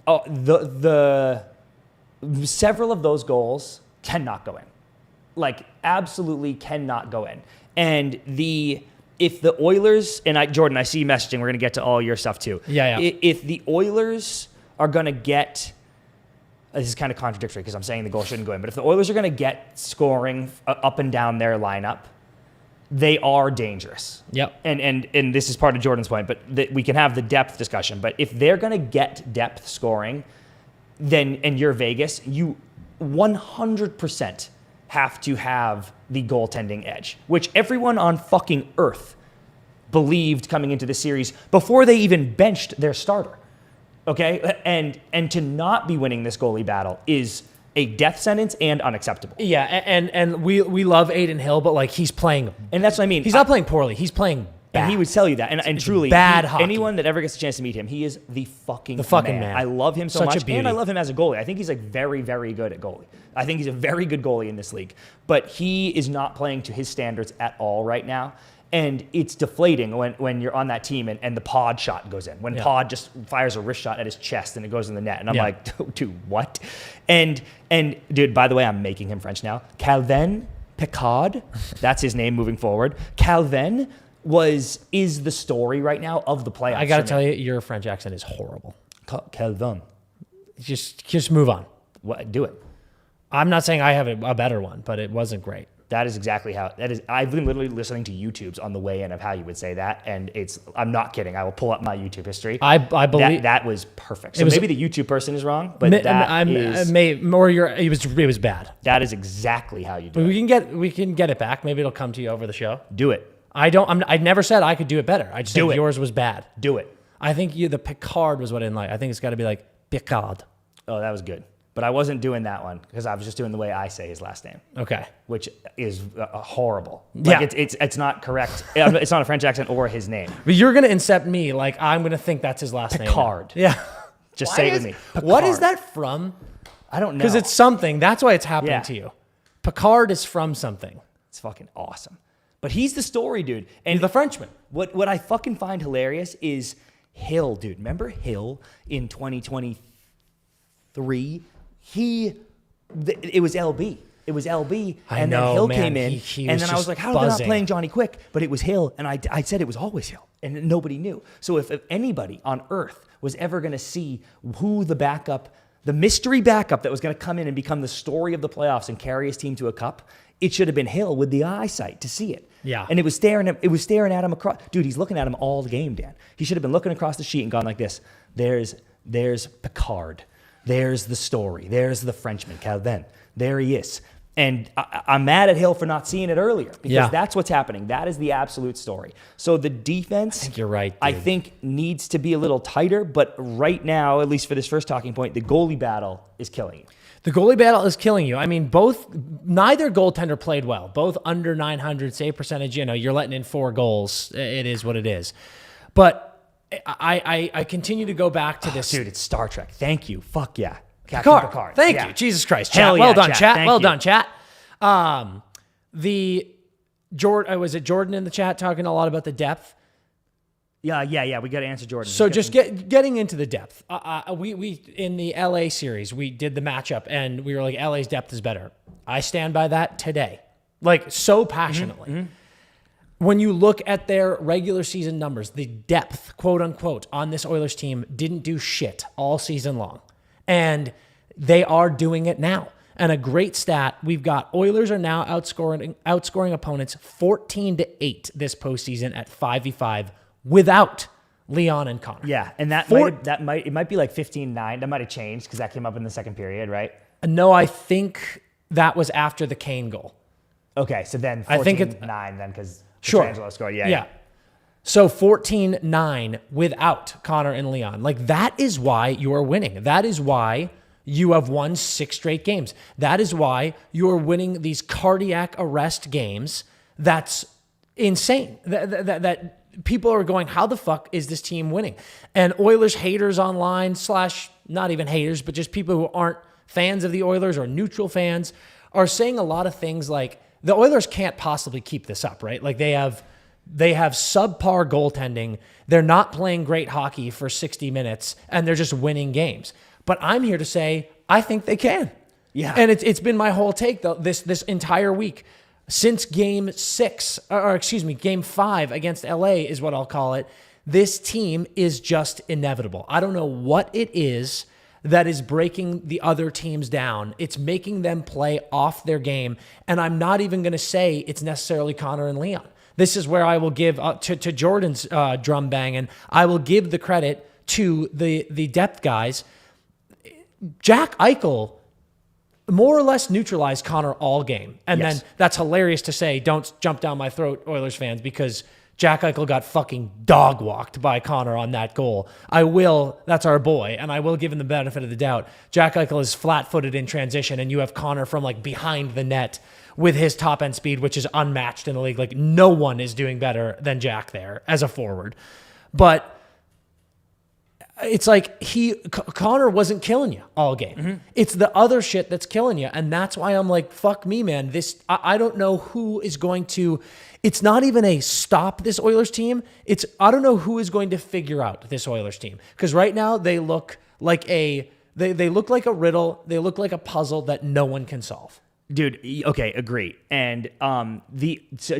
the several of those goals cannot go in. Like, absolutely cannot go in. And if the Oilers... And Jordan, I see you messaging. We're going to get to all your stuff too. Yeah. If the Oilers are going to get... This is kind of contradictory because I'm saying the goal shouldn't go in. But if the Oilers are going to get scoring up and down their lineup, they are dangerous. Yep. And this is part of Jordan's point, but we can have the depth discussion. But if they're going to get depth scoring, and you're Vegas, you 100% have to have the goaltending edge, which everyone on fucking earth believed coming into the series before they even benched their starter. Okay, and to not be winning this goalie battle is a death sentence and unacceptable. Yeah, and we love Aiden Hill, but like, he's playing, and that's what I mean. He's not playing poorly. He's playing bad. And he would tell you that. And truly, bad hockey. Anyone that ever gets a chance to meet him, he is the fucking man. I love him so Such much, a beauty. and I love him as a goalie. I think he's like very, very good at goalie. I think he's a very good goalie in this league, but he is not playing to his standards at all right now. And it's deflating when you're on that team and the Pod shot goes in. When Pod just fires a wrist shot at his chest and it goes in the net. And I'm like, dude, what? And dude, by the way, I'm making him French now. Calvin Picard, that's his name moving forward. Calvin is the story right now of the playoffs. I got to tell you, your French accent is horrible. Calvin. Just move on. What? Do it. I'm not saying I have a better one, but it wasn't great. That is exactly how that is. I've been literally listening to YouTubes on the way in of how you would say that, and I'm not kidding. I will pull up my YouTube history. I believe that was perfect. So maybe the YouTube person is wrong, but it was bad. That is exactly how you do it. We can get it back. Maybe it'll come to you over the show. Do it. I never said I could do it better. I just said yours was bad. Do it. I think the Picard was what I didn't like. I think it's got to be like Picard. Oh, that was good. But I wasn't doing that one because I was just doing the way I say his last name. Okay. Which is horrible. Like it's not correct. It's not a French accent or his name. But you're going to incept me like I'm going to think that's his last name. Picard. Yeah. Just say it with me. Picard. What is that from? I don't know. Because it's something. That's why it's happening to you. Picard is from something. It's fucking awesome. But he's the story, dude. And he's the Frenchman. What I fucking find hilarious is Hill, dude. Remember Hill in 2023? It was LB. It was LB, and then Hill came in, and then I was like, how are they not playing Johnny Quick? But it was Hill, and I said it was always Hill, and nobody knew. So if anybody on earth was ever going to see who the backup The mystery backup that was going to come in and become the story of the playoffs and carry his team to a cup, it should have been Hill with the eyesight to see it. Yeah. And it was staring at him across. Dude, he's looking at him all the game, Dan. He should have been looking across the sheet and gone like this. There's Picard. There's the story. There's the Frenchman, Calvin. There he is. And I'm mad at Hill for not seeing it earlier because that's what's happening. That is the absolute story. So the defense, I think you're right, dude. I think needs to be a little tighter. But right now, at least for this first talking point, the goalie battle is killing you. The goalie battle is killing you. I mean, neither goaltender played well. Both under 900 save percentage. You know, you're letting in 4 goals. It is what it is. But I continue to go back to this. Dude, it's Star Trek. Thank you. Fuck yeah. Captain Picard. Thank you. Jesus Christ. Chat. Well done, chat. Well done, chat. Was it Jordan in the chat talking a lot about the depth? Yeah. We got to answer Jordan. So just getting into the depth. We in the LA series, we did the matchup and we were like, LA's depth is better. I stand by that today. Like so passionately. Mm-hmm. When you look at their regular season numbers, the depth, quote unquote, on this Oilers team didn't do shit all season long. And they are doing it now. And a great stat, we've got Oilers are now outscoring opponents 14-8 this postseason at 5v5 without Leon and Connor. Yeah, and it might be like 15-9. That might have changed because that came up in the second period, right? No, I think that was after the Kane goal. Okay, so then 14-9 then because Petrangelo scored. Yeah. So 14-9 without Connor and Leon. Like, that is why you are winning. That is why you have won 6 straight games. That is why you are winning these cardiac arrest games. That's insane. That people are going, how the fuck is this team winning? And Oilers haters online / not even haters, but just people who aren't fans of the Oilers or neutral fans are saying a lot of things like, the Oilers can't possibly keep this up, right? Like they have subpar goaltending. They're not playing great hockey for 60 minutes, and they're just winning games. But I'm here to say I think they can. Yeah. And it's been my whole take though this entire week since game 5 against LA is what I'll call it. This team is just inevitable. I don't know what it is that is breaking the other teams down. It's making them play off their game. And I'm not even going to say it's necessarily Connor and Leon. This is where I will give to Jordan's drum banging. I will give the credit to the depth guys. Jack Eichel more or less neutralized Connor all game. And then that's hilarious to say, don't jump down my throat, Oilers fans, because Jack Eichel got fucking dog walked by Connor on that goal. That's our boy, and I will give him the benefit of the doubt. Jack Eichel is flat-footed in transition, and you have Connor from like behind the net with his top-end speed, which is unmatched in the league. Like, no one is doing better than Jack there as a forward. But it's like Connor wasn't killing you all game. Mm-hmm. It's the other shit that's killing you. And that's why I'm like, fuck me, man. I don't know who is going to, it's not even a stop this Oilers team. I don't know who is going to figure out this Oilers team. Because right now they look like they look like a riddle. They look like a puzzle that no one can solve. Dude, okay, agree. And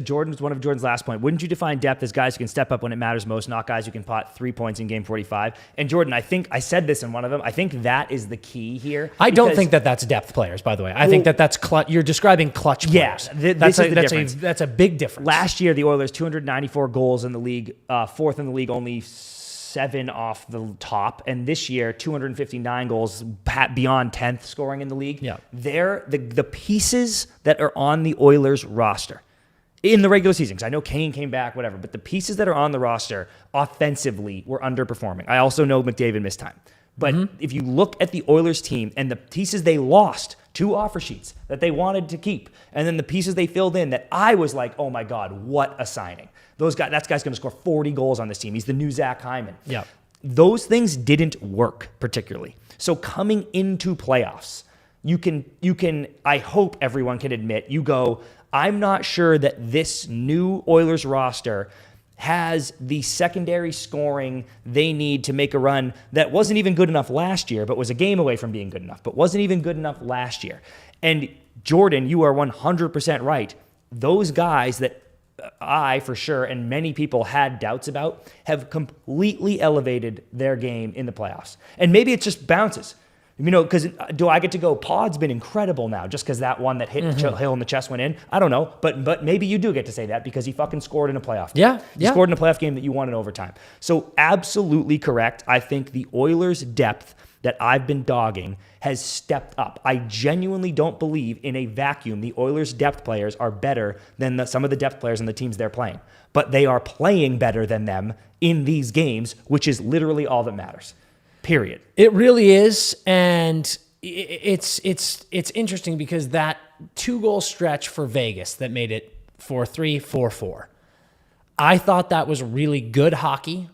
Jordan's one of Jordan's last point. Wouldn't you define depth as guys who can step up when it matters most, not guys who can pot 3 points in game 45? And Jordan, I think I said this in one of them. I think that is the key here. I don't think that's depth players, by the way. I think that's clutch. You're describing clutch players. Yeah, that's a big difference. Last year, the Oilers 294 goals in the league, 4th in the league, only 7 off the top, and this year 259 goals beyond 10th scoring in the league. Yeah, they're the pieces that are on the Oilers roster in the regular season. Because I know Kane came back, whatever, but the pieces that are on the roster offensively were underperforming. I also know McDavid missed time, but if you look at the Oilers team and the pieces they lost, 2 offer sheets that they wanted to keep, and then the pieces they filled in that I was like, oh my God, what a signing. That guy's going to score 40 goals on this team. He's the new Zach Hyman. Yeah. Those things didn't work particularly. So coming into playoffs, you can, I hope everyone can admit, you go, I'm not sure that this new Oilers roster has the secondary scoring they need to make a run that wasn't even good enough last year, but was a game away from being good enough, but wasn't even good enough last year. And Jordan, you are 100% right. Those guys that I, for sure, and many people had doubts about, have completely elevated their game in the playoffs. And maybe it just bounces. Because do I get to go, Pod's been incredible now just because that one that hit Hill in the chest went in? I don't know. But maybe you do get to say that because he fucking scored in a playoff game. He scored in a playoff game that you won in overtime. So absolutely correct. I think the Oilers' depth that I've been dogging has stepped up. I genuinely don't believe in a vacuum the Oilers' depth players are better than some of the depth players in the teams they're playing. But they are playing better than them in these games, which is literally all that matters. Period. It really is, and it's interesting because that 2-goal stretch for Vegas that made it 4-3, 4-4. I thought that was really good hockey.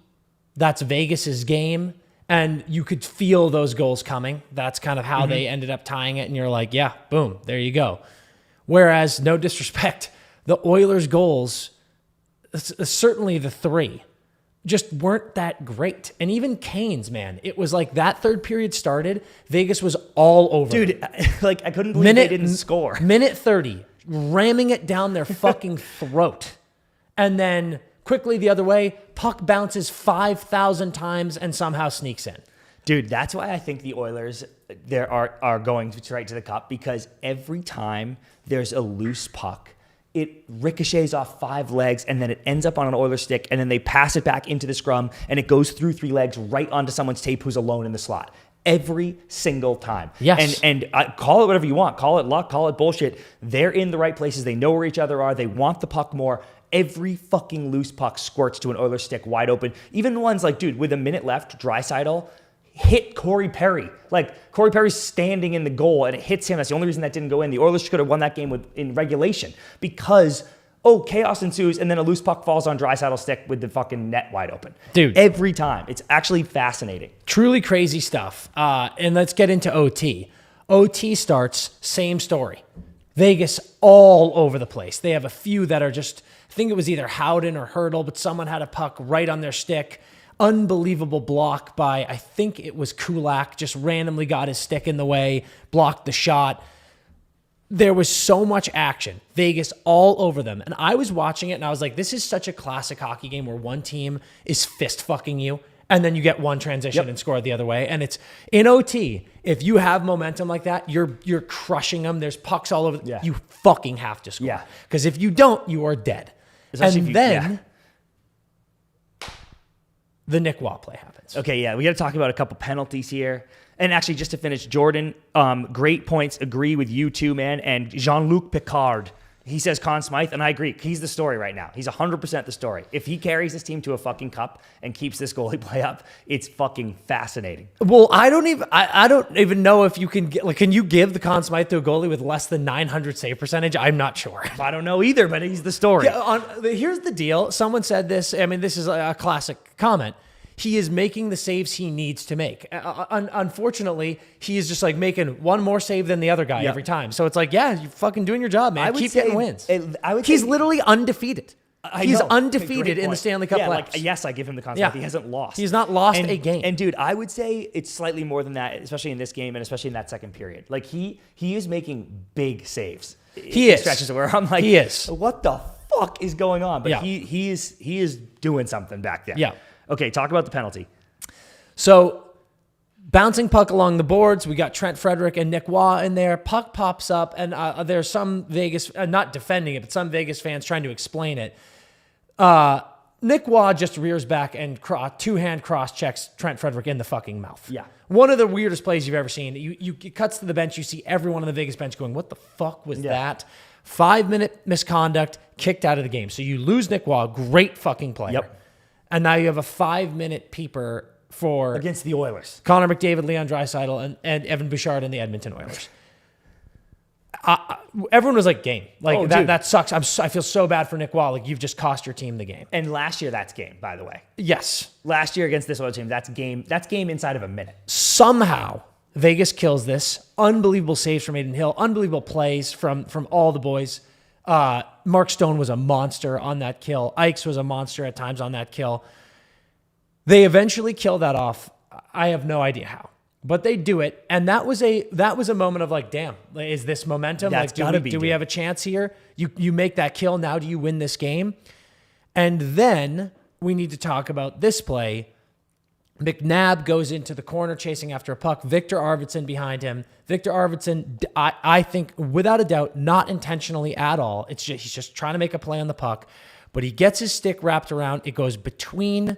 That's Vegas's game, and you could feel those goals coming. That's kind of how they ended up tying it, and you're like, yeah, boom, there you go. Whereas, no disrespect, the Oilers' goals, certainly the 3, just weren't that great. And even Kane's, man, it was like that third period started, Vegas was all over. Dude, like I couldn't believe they didn't score. Minute 30, ramming it down their fucking throat. And then quickly the other way, puck bounces 5,000 times and somehow sneaks in. Dude, that's why I think the Oilers are going right to the cup, because every time there's a loose puck, it ricochets off 5 legs, and then it ends up on an Oilers stick, and then they pass it back into the scrum, and it goes through 3 legs right onto someone's tape who's alone in the slot. Every single time. Yes. And call it whatever you want. Call it luck, call it bullshit. They're in the right places. They know where each other are. They want the puck more. Every fucking loose puck squirts to an Oilers stick wide open. Even the ones like, dude, with a minute left, Draisaitl hit Corey Perry. Like, Corey Perry's standing in the goal, and it hits him. That's the only reason that didn't go in. The Oilers could have won that game in regulation because, chaos ensues, and then a loose puck falls on Draisaitl's stick with the fucking net wide open. Dude. Every time. It's actually fascinating. Truly crazy stuff. And let's get into OT. OT starts, same story. Vegas all over the place. They have a few that are just, I think it was either Howden or Hurdle, but someone had a puck right on their stick. Unbelievable block by, I think it was Kulak, just randomly got his stick in the way, blocked the shot. There was so much action. Vegas all over them. And I was watching it and I was like, this is such a classic hockey game where one team is fist fucking you and then you get one transition and score the other way. And it's in OT. If you have momentum like that, you're crushing them. There's pucks all over. You fucking have to score. Because if you don't, you are dead. Especially the Nick Waugh play happens. Okay, we got to talk about a couple penalties here. And actually, just to finish, Jordan, great points. Agree with you too, man. And Jean-Luc Picard, he says Conn Smythe, and I agree. He's the story right now. He's 100% the story. If he carries this team to a fucking cup and keeps this goalie play up, it's fucking fascinating. Well, I don't even know if you can get, like, can you give the Conn Smythe to a goalie with less than 900 save percentage? I'm not sure. I don't know either, but he's the story. Here's the deal. Someone said this. I mean, this is a classic comment. He is making the saves he needs to make. Unfortunately, he is just like making one more save than the other guy every time. So it's like, you're fucking doing your job, man. Keep getting wins. He's literally undefeated. He's undefeated in the Stanley Cup playoffs. Yes, I give him the concept. He hasn't lost. He's not lost a game. And dude, I would say it's slightly more than that, especially in this game and especially in that second period. Like he is making big saves. He is. Stretches where I'm like, what the fuck is going on? But he is doing something back there. Yeah. Okay, talk about the penalty. So, bouncing puck along the boards, we got Trent Frederick and Nick Waugh in there. Puck pops up, and there's some Vegas, not defending it, but some Vegas fans trying to explain it. Nick Waugh just rears back and two-hand cross-checks Trent Frederick in the fucking mouth. Yeah. One of the weirdest plays you've ever seen. It cuts to the bench, you see everyone on the Vegas bench going, what the fuck was that? 5-minute misconduct, kicked out of the game. So you lose Nick Waugh, great fucking player. Yep. And now you have a 5-minute peeper for against the Oilers. Connor McDavid, Leon Draisaitl, and Evan Bouchard and the Edmonton Oilers. Everyone was like, game. Like, that sucks. I feel so bad for Nick Waugh. Like, you've just cost your team the game. And last year, that's game, by the way. Yes. Last year against this Oilers team, that's game inside of a minute. Somehow, Vegas kills this. Unbelievable saves from Aiden Hill. Unbelievable plays from all the boys. Mark Stone was a monster on that kill. Ikes was a monster at times on that kill. They eventually kill that off. I have no idea how, but they do it. And that was a moment of like, damn, is this momentum? That's like, do we have a chance here? You make that kill. Now do you win this game? And then we need to talk about this play. McNabb goes into the corner chasing after a puck. Victor Arvidsson behind him. Victor Arvidsson, I think, without a doubt, not intentionally at all. It's just he's just trying to make a play on the puck. But he gets his stick wrapped around. It goes between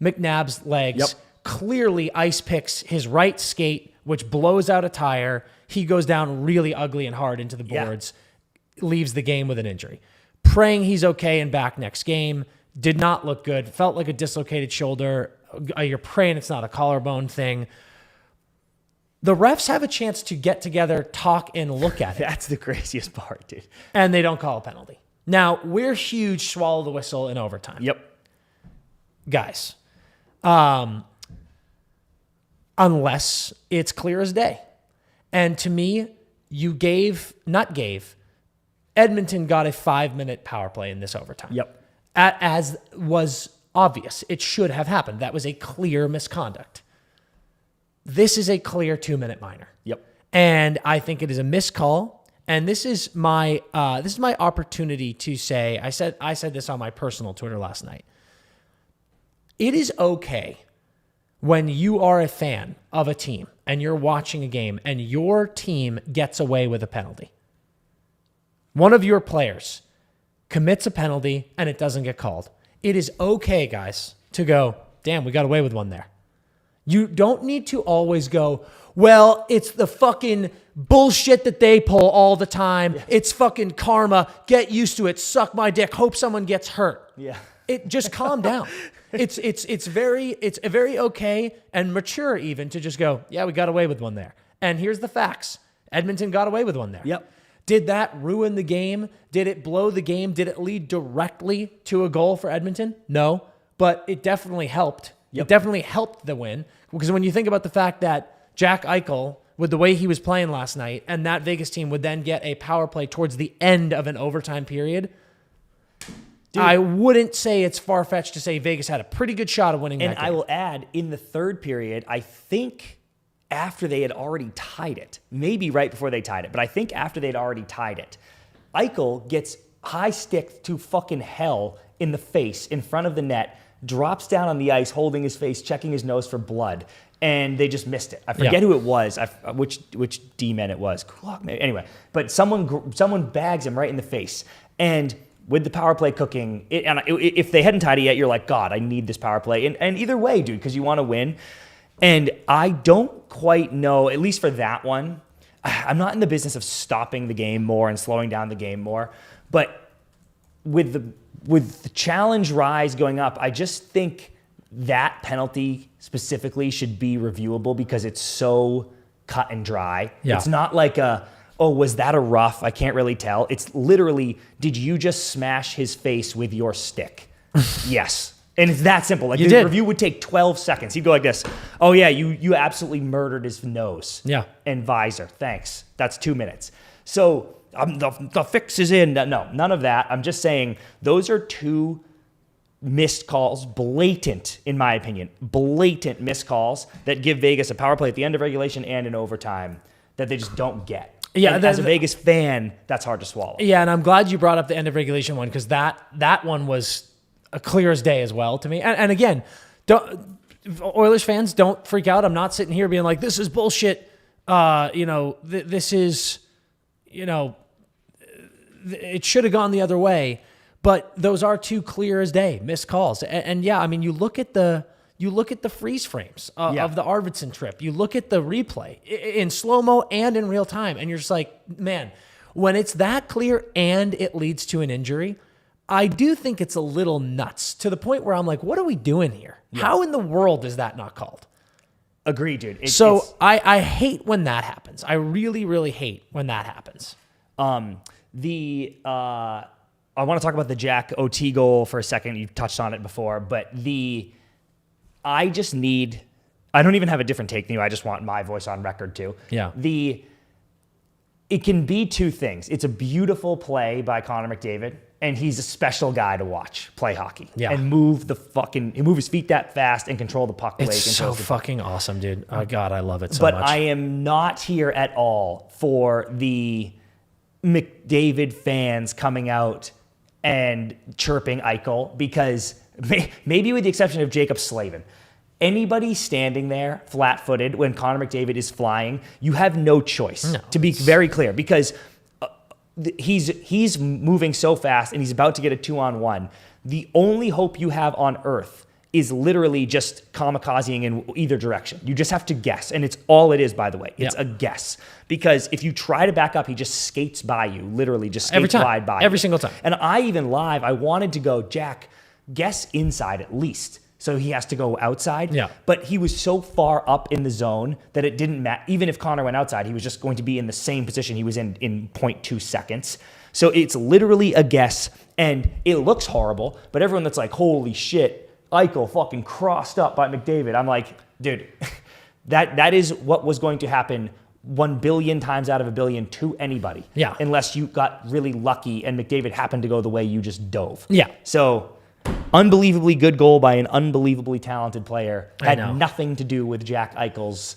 McNabb's legs. Yep. Clearly, ice picks his right skate, which blows out a tire. He goes down really ugly and hard into the boards. Leaves the game with an injury. Praying he's okay and back next game. Did not look good. Felt like a dislocated shoulder. You're praying it's not a collarbone thing. The refs have a chance to get together, talk, and look at it. That's the craziest part, dude. And they don't call a penalty. Now, we're huge swallow the whistle in overtime. Yep. Guys, unless it's clear as day. And to me, Edmonton got a 5-minute power play in this overtime. Yep. As was obvious. It should have happened. That was a clear misconduct. This is a clear 2-minute minor. Yep. And I think it is a miscall. And this is my opportunity to say, I said this on my personal Twitter last night. It is okay when you are a fan of a team and you're watching a game and your team gets away with a penalty. One of your players commits a penalty and it doesn't get called. It is okay, guys, to go, damn, we got away with one there. You don't need to always go, well, it's the fucking bullshit that they pull all the time. Yeah. It's fucking karma. Get used to it. Suck my dick. Hope someone gets hurt. Yeah. It just calm down. It's very okay and mature even to just go, yeah, we got away with one there. And here's the facts. Edmonton got away with one there. Yep. Did that ruin the game? Did it blow the game? Did it lead directly to a goal for Edmonton? No, but it definitely helped. Yep. It definitely helped the win. Because when you think about the fact that Jack Eichel, with the way he was playing last night, and that Vegas team would then get a power play towards the end of an overtime period, dude, I wouldn't say it's far-fetched to say Vegas had a pretty good shot of winning that game. And I will add, in the third period, I think after they had already tied it, maybe right before they tied it, but I think after they'd already tied it, Eichel gets high stick to fucking hell in the face in front of the net, drops down on the ice, holding his face, checking his nose for blood, and they just missed it. I forget who it was, which D-man it was. Kulak, maybe. Anyway, but someone bags him right in the face. And with the power play cooking, if they hadn't tied it yet, you're like, God, I need this power play. And either way, dude, because you want to win. And I don't quite know, at least for that one, I'm not in the business of stopping the game more and slowing down the game more. But with the challenge rise going up, I just think that penalty specifically should be reviewable because it's so cut and dry. Yeah. It's not like was that a rough? I can't really tell. It's literally, did you just smash his face with your stick? Yes. And it's that simple. Like the review would take 12 seconds. He'd go like this. Oh yeah, you absolutely murdered his nose. Yeah. And visor. Thanks. That's 2 minutes. So the fix is in. No, none of that. I'm just saying those are two missed calls, blatant, in my opinion, blatant missed calls that give Vegas a power play at the end of regulation and in overtime that they just don't get. Yeah, as a Vegas fan, that's hard to swallow. Yeah, and I'm glad you brought up the end of regulation one because that one was a clear as day as well to me. And again, Oilers fans, don't freak out. I'm not sitting here being like, this is bullshit. This is, it should have gone the other way. But those are two clear as day missed calls. And yeah, I mean, you look at the freeze frames of the Arvidsson trip. You look at the replay in slow-mo and in real time, and you're just like, man, when it's that clear and it leads to an injury, I do think it's a little nuts to the point where I'm like, what are we doing here? Yeah. How in the world is that not called? Agree, dude. I hate when that happens. I really, really hate when that happens. I want to talk about the Jack OT goal for a second. You touched on it before, but I don't even have a different take than you. I just want my voice on record too. Yeah. It can be two things. It's a beautiful play by Connor McDavid, and he's a special guy to watch play hockey. Yeah. And move his feet that fast and control the puck. It's so fucking awesome, dude. Oh God, I love it so much. But I am not here at all for the McDavid fans coming out and chirping Eichel because maybe with the exception of Jacob Slavin, Anybody standing there flat-footed when Connor McDavid is flying, you have no choice, to be very clear, because he's moving so fast and he's about to get a 2-on-1. The only hope you have on earth is literally just kamikazing in either direction. You just have to guess. And it's all it is, by the way. It's a guess. Because if you try to back up, he just skates by you, literally just skates wide by you. Every single time. And I wanted to go, Jack, guess inside at least. So he has to go outside. Yeah. But he was so far up in the zone that it didn't matter. Even if Connor went outside, he was just going to be in the same position he was in 0.2 seconds. So it's literally a guess. And it looks horrible. But everyone that's like, holy shit, Eichel fucking crossed up by McDavid. I'm like, dude, that is what was going to happen 1 billion times out of a billion to anybody. Yeah. Unless you got really lucky and McDavid happened to go the way you just dove. Yeah. So unbelievably good goal by an unbelievably talented player. Had nothing to do with Jack Eichel's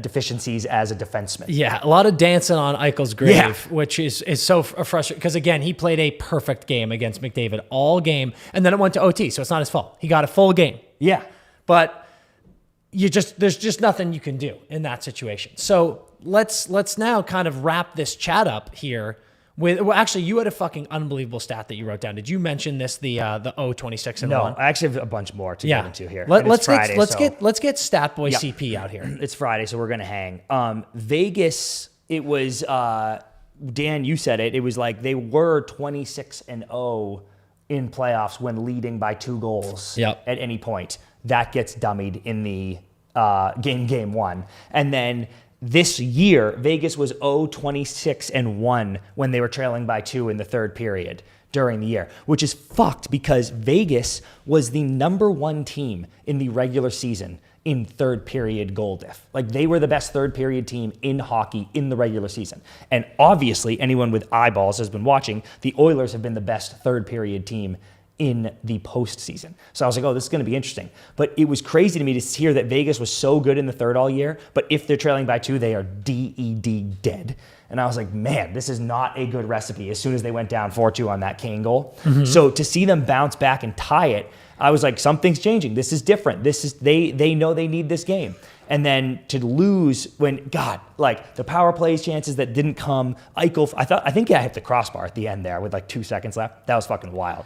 deficiencies as a defenseman. Yeah, a lot of dancing on Eichel's grave, which is so frustrating because, again, he played a perfect game against McDavid all game, and then it went to OT, so it's not his fault. He got a full game. Yeah. But there's just nothing you can do in that situation. So let's now kind of wrap this chat up here with, well, actually, you had a fucking unbelievable stat that you wrote down. Did you mention this, the 26 and 1? No, I actually have a bunch more to get into here. Let's get Stat Boy CP out here. It's Friday, so we're gonna hang. Vegas, it was Dan, you said it. It was like they were 26-0 in playoffs when leading by 2 goals at any point. That gets dummied in the game 1, and then this year, Vegas was 0-26-1 when they were trailing by 2 in the third period during the year, which is fucked because Vegas was the number 1 team in the regular season in third period goal diff. Like, they were the best third period team in hockey in the regular season. And obviously, anyone with eyeballs has been watching, the Oilers have been the best third period team in the postseason. So I was like, oh, this is going to be interesting. But it was crazy to me to hear that Vegas was so good in the third all year, but if they're trailing by 2, they are dead. And I was like, man, this is not a good recipe as soon as they went down 4-2 on that Kane goal. Mm-hmm. So to see them bounce back and tie it, I was like, something's changing. This is different. This is they know they need this game. And then to lose when, God, like the power plays chances that didn't come. Eichel, I think I hit the crossbar at the end there with like 2 seconds left. That was fucking wild.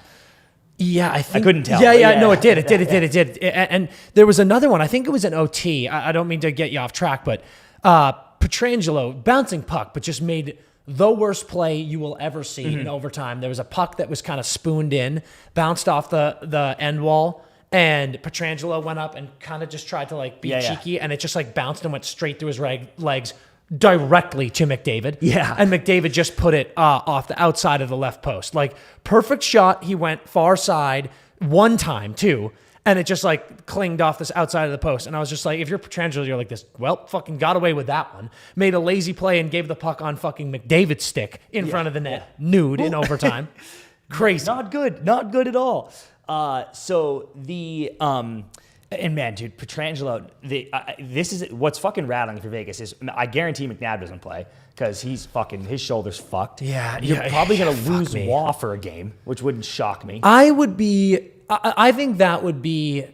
Yeah, I couldn't tell. Yeah, no, it did. It did. And there was another one. I think it was an OT. I don't mean to get you off track, but Pietrangelo bouncing puck, but just made the worst play you will ever see in overtime. There was a puck that was kind of spooned in, bounced off the end wall, and Pietrangelo went up and kind of just tried to like be cheeky, and it just like bounced and went straight through his legs directly to McDavid. Yeah. And McDavid just put it off the outside of the left post. Like, perfect shot. He went far side one time, too. And it just, like, clinged off this outside of the post. And I was just like, if you're Pietrangelo, you're like this, well, fucking got away with that one. Made a lazy play and gave the puck on fucking McDavid's stick in front of the net. Nude in overtime. Crazy. Not good at all. So the... And man, dude, Pietrangelo, this is what's fucking rattling for Vegas is I guarantee McNabb doesn't play because his shoulder's fucked. Yeah. You're probably going to lose Waugh for a game, which wouldn't shock me. I think that would be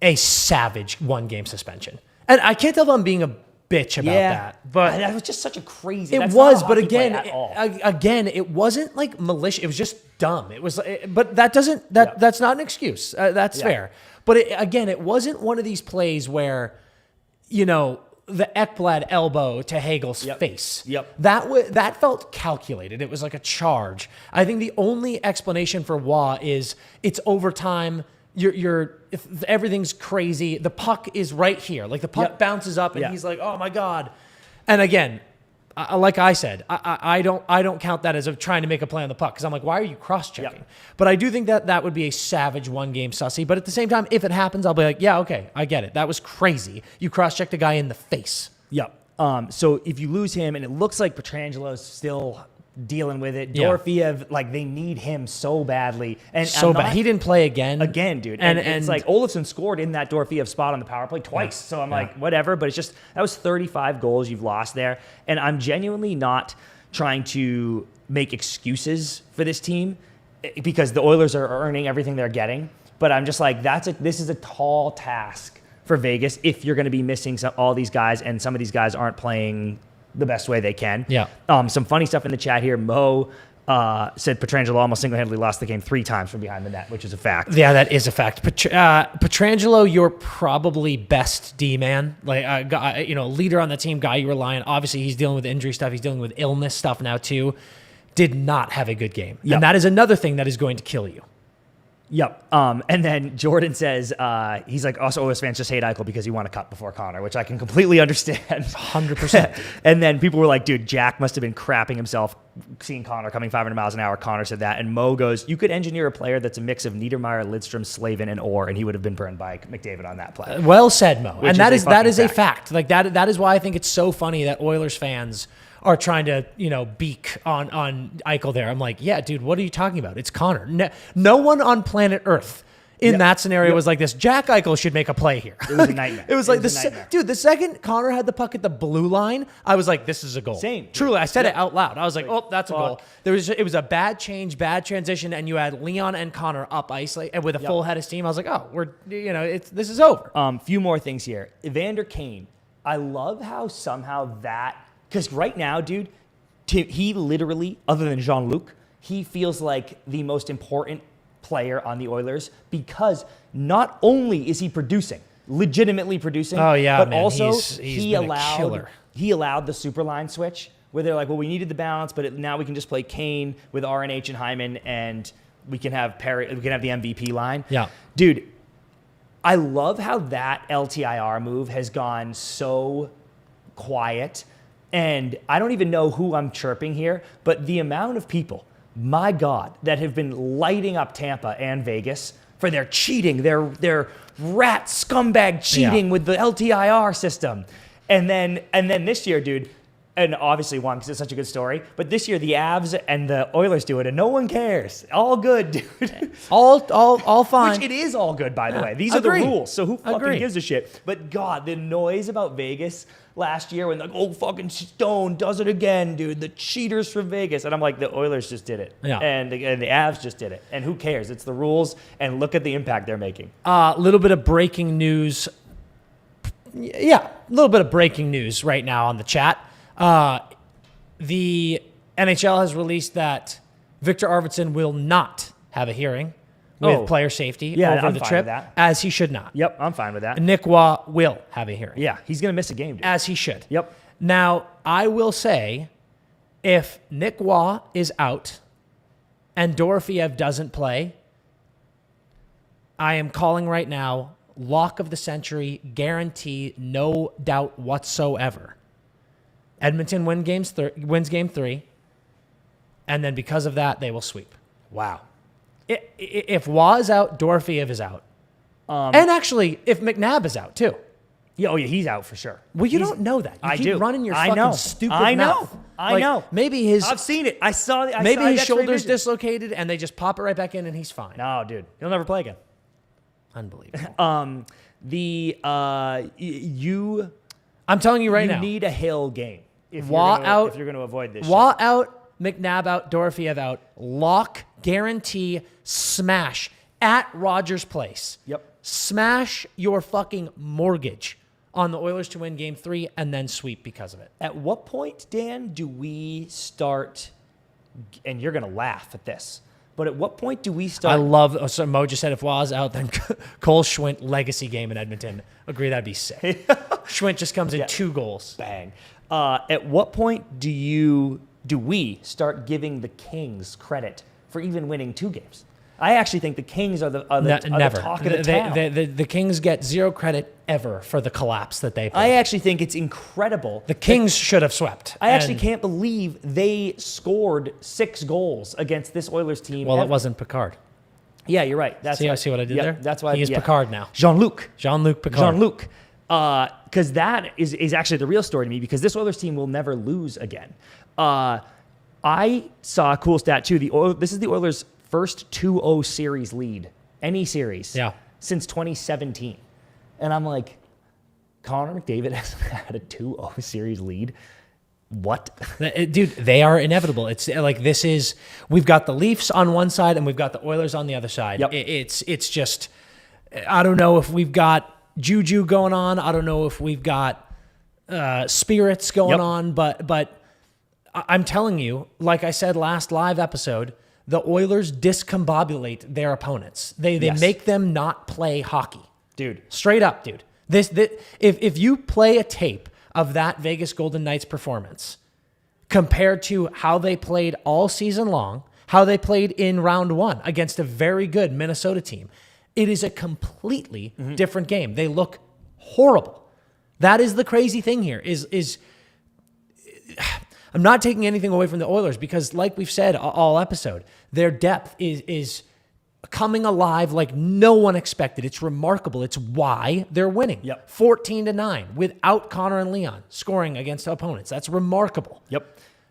a savage 1-game suspension. And I can't tell if I'm being a bitch about that. But that was just such a crazy. It was, but again, it wasn't like malicious. It was just dumb. It was, but that's not an excuse. That's fair. But it wasn't one of these plays where, you know, the Ekblad elbow to Hagel's face. Yep. That felt calculated. It was like a charge. I think the only explanation for Waugh is it's overtime. If everything's crazy, the puck is right here. Like the puck bounces up and he's like, oh my God. And again, like I said, I don't count that as trying to make a play on the puck because I'm like, why are you cross-checking? Yep. But I do think that would be a savage 1-game sussy. But at the same time, if it happens, I'll be like, yeah, okay, I get it. That was crazy. You cross-checked a guy in the face. Yep. So if you lose him, and it looks like Petrangelo's still dealing with it. Dorofeev, like they need him so badly, and so bad. He didn't play again, dude. And it's like Olofsson scored in that Dorofeev spot on the power play twice. So I'm like, whatever. But it's just that was 35 goals you've lost there, and I'm genuinely not trying to make excuses for this team because the Oilers are earning everything they're getting. But I'm just like, this is a tall task for Vegas if you're going to be missing all these guys, and some of these guys aren't playing the best way they can. Yeah. Some funny stuff in the chat here. Mo said Pietrangelo almost single-handedly lost the game 3 times from behind the net, which is a fact. Yeah, that is a fact. Pietrangelo, your probably best D-man, leader on the team, guy you rely on. Obviously, he's dealing with injury stuff. He's dealing with illness stuff now, too. Did not have a good game. Yep. And that is another thing that is going to kill you. Yep. And then Jordan says, he's like, also Oilers fans just hate Eichel because he won a cup before Connor, which I can completely understand. 100%. And then people were like, dude, Jack must have been crapping himself seeing Connor coming 500 miles an hour. Connor said that. And Mo goes, you could engineer a player that's a mix of Niedermeyer, Lidstrom, Slavin, and Orr, and he would have been burned by McDavid on that play. Well said, Mo. Which and that is a fact. fact. Like that is why I think it's so funny that Oilers fans are trying to, beak on Eichel there. I'm like, yeah, dude, what are you talking about? It's Connor. No one on planet Earth in that scenario was like this. Jack Eichel should make a play here. It was a nightmare. It was like the second Connor had the puck at the blue line, I was like, this is a goal. Same. Truly, I said it out loud. I was like, oh, that's a goal. It was a bad change, bad transition, and you had Leon and Connor up ice and with a full head of steam. I was like, oh, this is over. Few more things here. Evander Kane. I love how somehow because right now, dude, he literally, other than Jean-Luc, he feels like the most important player on the Oilers because not only is he legitimately producing, but man, also he's he been a killer. allowed the super line switch where they're like, well, we needed the balance, but now we can just play Kane with RNH and Hyman, and we can have the MVP line. Yeah, dude, I love how that LTIR move has gone so quiet. And I don't even know who I'm chirping here, but the amount of people, my God, that have been lighting up Tampa and Vegas for their cheating, their rat scumbag cheating with the LTIR system. And then this year, dude, and obviously one because it's such a good story, but this year the Avs and the Oilers do it and no one cares. All good, dude. all fine. Which it is all good, by the way. These are the rules, so who fucking gives a shit? But God, the noise about Vegas last year when like, oh, fucking Stone does it again, dude. The cheaters from Vegas. And I'm like, the Oilers just did it. Yeah. And the Avs just did it. And who cares? It's the rules, and look at the impact they're making. A little bit of breaking news. Yeah, a little bit of breaking news right now on the chat. The NHL has released that Victor Arvidsson will not have a hearing with player safety over the trip, as he should not. Yep, I'm fine with that. Nick Waugh will have a hearing. Yeah, he's going to miss a game, dude. As he should. Yep. Now, I will say, if Nick Waugh is out and Dorofeyev doesn't play, I am calling right now, lock of the century, guarantee, no doubt whatsoever. Edmonton wins game 3, and then because of that, they will sweep. Wow. If Waugh is out, Dorofeyev is out. And actually, if McNabb is out, too. Yeah, he's out for sure. Well, you don't know that. You keep running your fucking stupid mouth. I know. Maybe I've seen it. I saw it. Maybe his shoulder's dislocated, and they just pop it right back in, and he's fine. No, dude. He'll never play again. Unbelievable. I'm telling you right now. You need a Hill game. If you're going to avoid this Waugh out, McNabb out, Dorofeyev out. Lock, guarantee, smash at Rogers Place. Yep. Smash your fucking mortgage on the Oilers to win game 3 and then sweep because of it. At what point, Dan, do we start, and you're going to laugh at this, but at what point do we start? I love, so Mo just said if Waugh's out, then Cole Schwint legacy game in Edmonton. Agree, that'd be sick. Schwint just comes in 2 goals. Bang. At what point do we start giving the Kings credit for even winning 2 games? I actually think the Kings are the talk of the town. The Kings get 0 credit ever for the collapse that they played. I actually think it's incredible. The Kings should have swept. I actually can't believe they scored 6 goals against this Oilers team. Well, it wasn't Picard. Yeah, you're right. I see what I did there? That's why he is Picard now. Jean-Luc Picard. Jean-Luc. Because that is actually the real story to me, because this Oilers team will never lose again. I saw a cool stat, too. This is the Oilers' first 2-0 series lead, any series, since 2017. And I'm like, Connor McDavid hasn't had a 2-0 series lead what? Dude, they are inevitable. It's like we've got the Leafs on one side and we've got the Oilers on the other side. Yep. It's just, I don't know if we've got juju going on. I don't know if we've got spirits going on, but I'm telling you, like I said last live episode, the Oilers discombobulate their opponents. They make them not play hockey. Dude. Straight up, dude. If you play a tape of that Vegas Golden Knights performance compared to how they played all season long, how they played in round one against a very good Minnesota team, it is a completely different game. They look horrible. That is the crazy thing here is I'm not taking anything away from the Oilers because like we've said all episode, their depth is coming alive like no one expected. It's remarkable. It's why they're winning. 14-9 without Connor and Leon scoring against opponents. That's remarkable.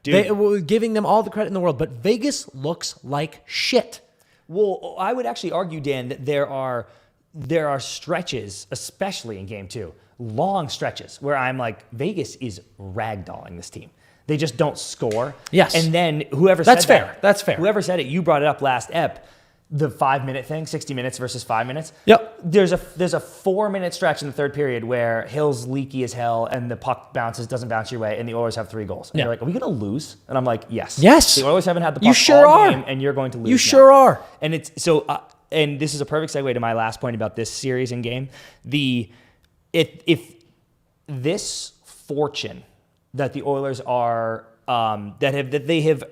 Dude. Giving them all the credit in the world, but Vegas looks like shit. Well, I would actually argue, Dan, that there are stretches, especially in game 2, long stretches where I'm like, Vegas is ragdolling this team. They just don't score. Yes. And then whoever That's said fair. that, That's fair. Whoever said it, you brought it up last ep. The 5-minute thing, 60 minutes versus 5 minutes. Yep. There's a 4-minute stretch in the third period where Hill's leaky as hell and the puck doesn't bounce your way, and the Oilers have 3 goals. And you're like, are we going to lose? And I'm like, yes. Yes. The Oilers haven't had the puck You sure all are. game, and you're going to lose. You now. sure are. And it's so, and this is a perfect segue to my last point about this series and game. If this fortune that the Oilers are that they have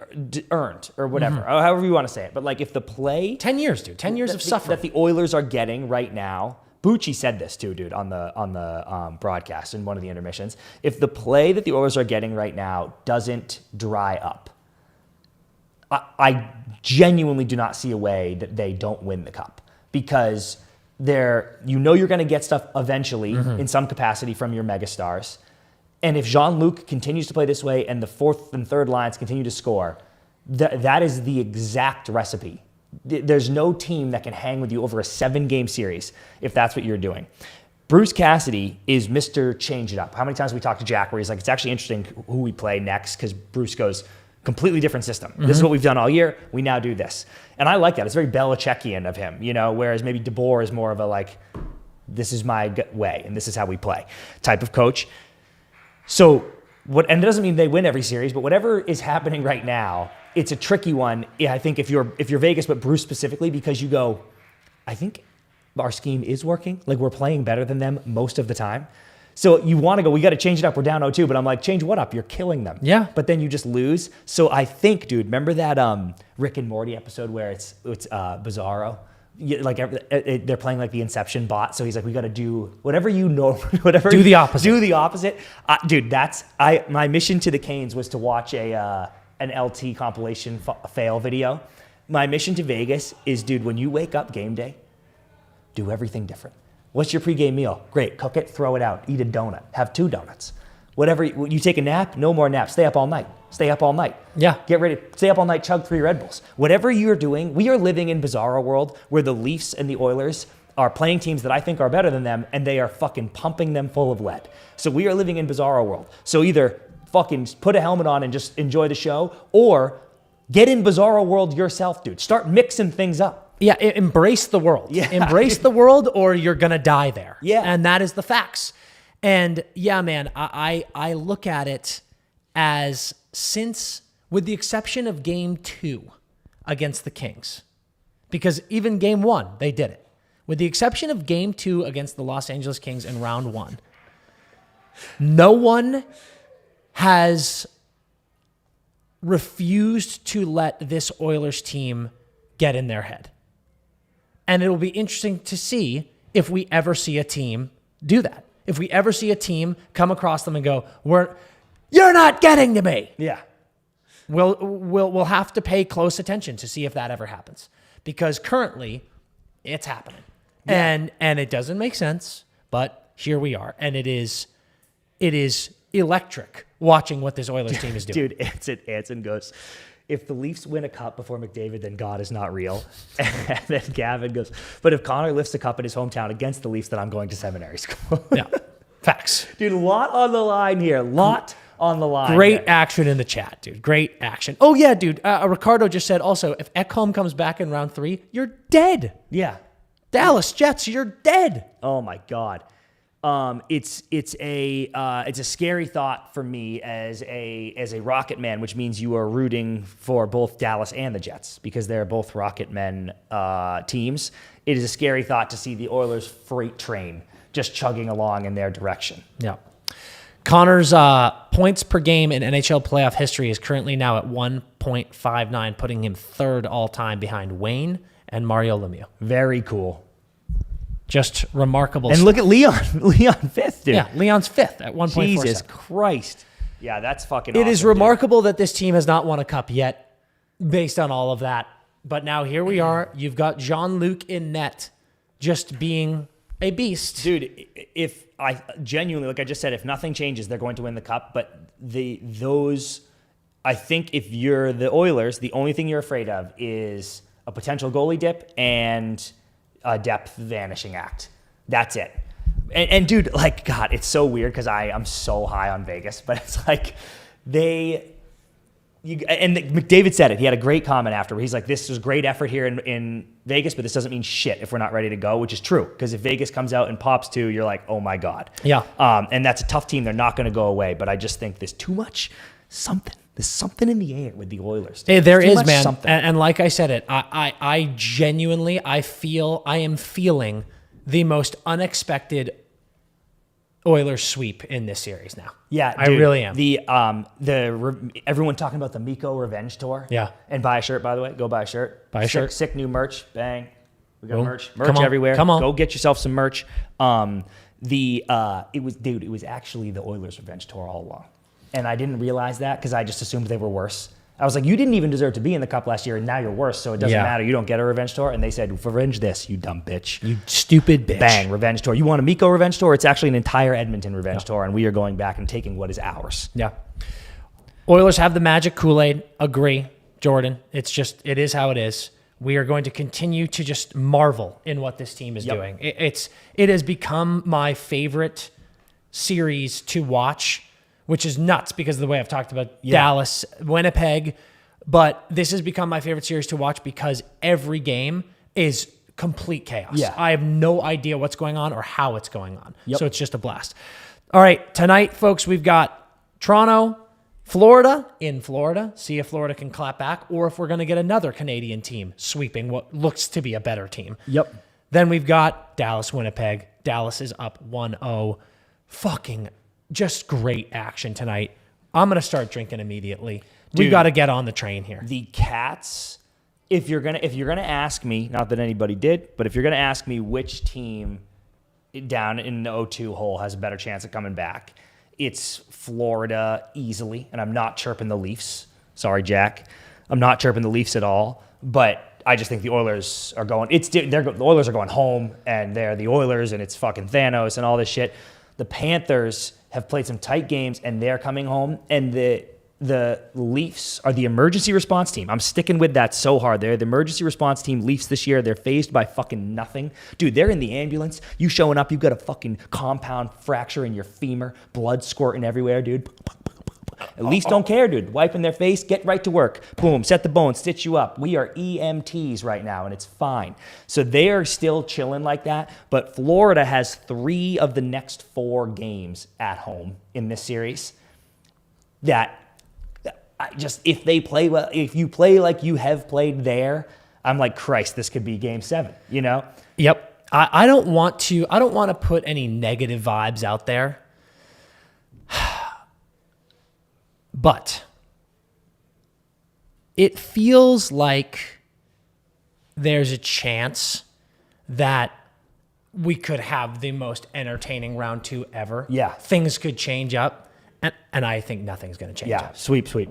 earned or whatever, or however you want to say it, but like if the play 10 years, dude. 10 years of suffering that the Oilers are getting right now. Bucci said this too, dude, on the broadcast in one of the intermissions. If the play that the Oilers are getting right now doesn't dry up, I genuinely do not see a way that they don't win the cup because you're going to get stuff eventually in some capacity from your megastars. And if Jean-Luc continues to play this way and the fourth and third lines continue to score, that is the exact recipe. There's no team that can hang with you over a 7-game series if that's what you're doing. Bruce Cassidy is Mr. Change It Up. How many times we talked to Jack where he's like, it's actually interesting who we play next because Bruce goes, completely different system. This is what we've done all year. We now do this. And I like that. It's very Belichickian of him, whereas maybe DeBoer is more of a like, this is my way and this is how we play type of coach. So and it doesn't mean they win every series, but whatever is happening right now, it's a tricky one. I think if you're Vegas, but Bruce specifically, because you go, I think our scheme is working. Like we're playing better than them most of the time. So you want to go, we got to change it up. We're down 0-2, but I'm like, change what up? You're killing them. Yeah. But then you just lose. So I think, dude, remember that Rick and Morty episode where it's Bizarro? They're playing like the Inception bot, so he's like, we got to do whatever do the opposite. Do the opposite, dude. My mission to the Canes was to watch an LT compilation fail video. My mission to Vegas is, dude, when you wake up game day, do everything different. What's your pregame meal? Great, cook it, throw it out, eat a donut, have 2 donuts. Whatever, you take a nap, no more naps. Stay up all night. Yeah. Get ready. Stay up all night, chug 3 Red Bulls. Whatever you're doing, we are living in Bizarro world where the Leafs and the Oilers are playing teams that I think are better than them, and they are fucking pumping them full of lead. So we are living in Bizarro world. So either fucking put a helmet on and just enjoy the show, or get in Bizarro world yourself, dude. Start mixing things up. Yeah, embrace the world. Yeah. Embrace the world or you're going to die there. Yeah. And that is the facts. And yeah, man, I look at it as with the exception of game 2 against the Kings, because even game 1, they did it. With the exception of game 2 against the Los Angeles Kings in round 1, no one has refused to let this Oilers team get in their head. And it'll be interesting to see if we ever see a team do that. If we ever see a team come across them and go, you're not getting to me. Yeah. We'll have to pay close attention to see if that ever happens. Because currently, it's happening. Yeah. And it doesn't make sense, but here we are. And it is electric watching what this Oilers team is doing. Dude, Anson goes, if the Leafs win a cup before McDavid, then God is not real. And then Gavin goes, but if Connor lifts a cup in his hometown against the Leafs, then I'm going to seminary school. Yeah, facts. Dude, a lot on the line here. Lot on the line. Great action in the chat, dude. Great action. Oh, yeah, dude. Ricardo just said also, if Ekholm comes back in round 3, you're dead. Yeah. Dallas Jets, you're dead. Oh my God. It's a scary thought for me as a Rocket man, which means you are rooting for both Dallas and the Jets because they're both Rocket men teams. It is a scary thought to see the Oilers freight train just chugging along in their direction. Yeah. Connor's points per game in NHL playoff history is currently now at 1.59, putting him third all time behind Wayne and Mario Lemieux. Very cool. Just remarkable. And look at Leon. Leon fifth, dude. Yeah, Leon's fifth at 1.47. Jesus Christ. Yeah, that's fucking It awesome, is remarkable that this team has not won a cup yet based on all of that. But now here we are. You've got Jean-Luc in net just being a beast. Dude, if I genuinely, like I just said, if nothing changes, they're going to win the cup. But I think if you're the Oilers, the only thing you're afraid of is a potential goalie dip and a depth vanishing act. That's it. And dude, like, God, it's so weird because I'm so high on Vegas, but it's like and McDavid said it. He had a great comment after where he's like, this was great effort here in Vegas, but this doesn't mean shit if we're not ready to go, which is true. Because if Vegas comes out and pops too, you're like, oh my God. Yeah. And that's a tough team. They're not going to go away. But I just think there's too much something. There's something in the air with the Oilers. Hey, there is, man. Something. And like I said, I genuinely, I am feeling the most unexpected Oilers sweep in this series now. Yeah, I dude, really am. Everyone talking about the Miko Revenge Tour. Yeah. And buy a shirt, by the way. Go buy a shirt. Buy a shirt. Sick new merch. Bang. We got Boom. merch Come on. everywhere. Come on. Go get yourself some merch. It was actually the Oilers Revenge Tour all along. And I didn't realize that because I just assumed they were worse. I was like, you didn't even deserve to be in the cup last year, and now you're worse, so it doesn't matter. You don't get a revenge tour. And they said, revenge this, you dumb bitch. You stupid bitch. Bang, revenge tour. You want a Miko revenge tour? It's actually an entire Edmonton revenge tour, and we are going back and taking what is ours. Yeah. Oilers have the magic Kool-Aid. Agree, Jordan. It is how it is. We are going to continue to just marvel in what this team is doing. It has become my favorite series to watch, which is nuts because of the way I've talked about Dallas, Winnipeg. But this has become my favorite series to watch because every game is complete chaos. Yeah. I have no idea what's going on or how it's going on. So it's just a blast. All right, tonight, folks, we've got Toronto, Florida in Florida. See if Florida can clap back or if we're going to get another Canadian team sweeping what looks to be a better team. Yep. Then we've got Dallas, Winnipeg. Dallas is up 1-0. Fucking just great action tonight. I'm going to start drinking immediately. We've got to get on the train here. The Cats, if you're gonna ask me, not that anybody did, but if you're gonna ask me which team down in the 0-2 hole has a better chance of coming back, it's Florida easily, and I'm not chirping the Leafs. Sorry, Jack. I'm not chirping the Leafs at all, but I just think the Oilers are going. The Oilers are going home, and they're the Oilers, and it's fucking Thanos and all this shit. The Panthers have played some tight games, and they're coming home, and the Leafs are the emergency response team. I'm sticking with that so hard. They're the emergency response team. Leafs this year, they're phased by fucking nothing. Dude, they're in the ambulance. You showing up, you've got a fucking compound fracture in your femur, blood squirting everywhere, dude. At least don't care, dude. Wiping their face, get right to work. Boom, set the bone, stitch you up. We are EMTs right now, and it's fine. So they are still chilling like that. But Florida has 3 of the next 4 games at home in this series. If they play well, if you play like you have played there, I'm like, Christ, this could be game 7, you know? Yep. I don't want to put any negative vibes out there. But it feels like there's a chance that we could have the most entertaining round 2 ever. Yeah. Things could change up, and I think nothing's going to change up. Sweep. That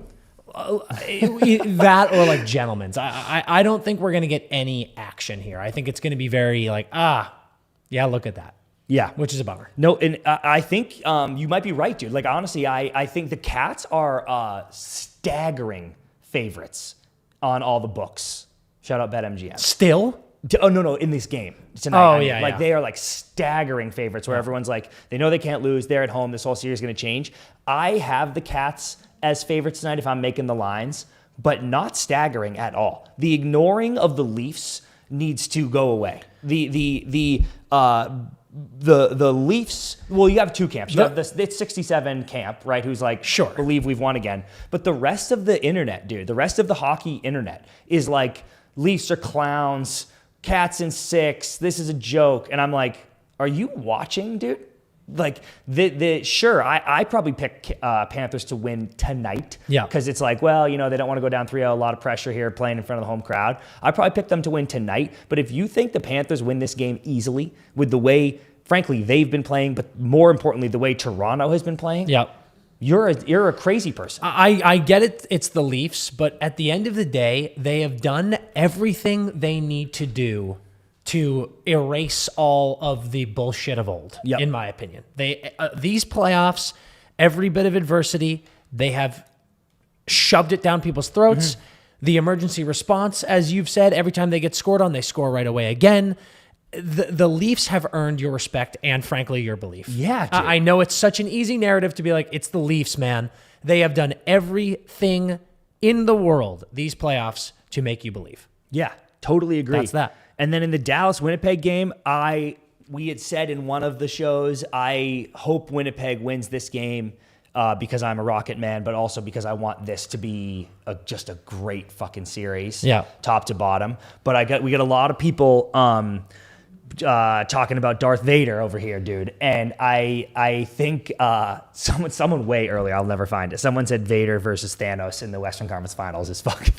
or like gentlemen's. I don't think we're going to get any action here. I think it's going to be very like, look at that. Yeah. Which is a bummer. No, and I think you might be right, dude. Like, honestly, I think the Cats are staggering favorites on all the books. Shout out BetMGM. Still? No, in this game tonight. Yeah. They are like staggering favorites where everyone's like, they know they can't lose. They're at home. This whole series is going to change. I have the Cats as favorites tonight if I'm making the lines, but not staggering at all. The ignoring of the Leafs needs to go away. The Leafs, well, you have two camps. You have it's 67 camp, right? Who's like, sure, believe we've won again. But the rest of the internet, dude, the rest of the hockey internet is like, Leafs are clowns, Cats in 6, this is a joke. And I'm like, are you watching, dude? Like, sure, I probably pick Panthers to win tonight. Yeah. Because it's like, well, you know, they don't want to go down 3-0, a lot of pressure here playing in front of the home crowd. I probably pick them to win tonight. But if you think the Panthers win this game easily with the way, frankly, they've been playing, but more importantly, the way Toronto has been playing, you're a crazy person. I get it. It's the Leafs, but at the end of the day, they have done everything they need to do to erase all of the bullshit of old, in my opinion. These playoffs, every bit of adversity, they have shoved it down people's throats. Mm-hmm. The emergency response, as you've said, every time they get scored on, they score right away again. The Leafs have earned your respect and, frankly, your belief. Yeah, dude. I know it's such an easy narrative to be like, it's the Leafs, man. They have done everything in the world, these playoffs, to make you believe. Yeah, totally agree. That's that. And then in the Dallas-Winnipeg game, we had said in one of the shows, I hope Winnipeg wins this game because I'm a Rocket man, but also because I want this to be just a great fucking series, top to bottom. But we got a lot of people talking about Darth Vader over here, dude. And I think someone way earlier, I'll never find it. Someone said Vader versus Thanos in the Western Conference Finals is fucking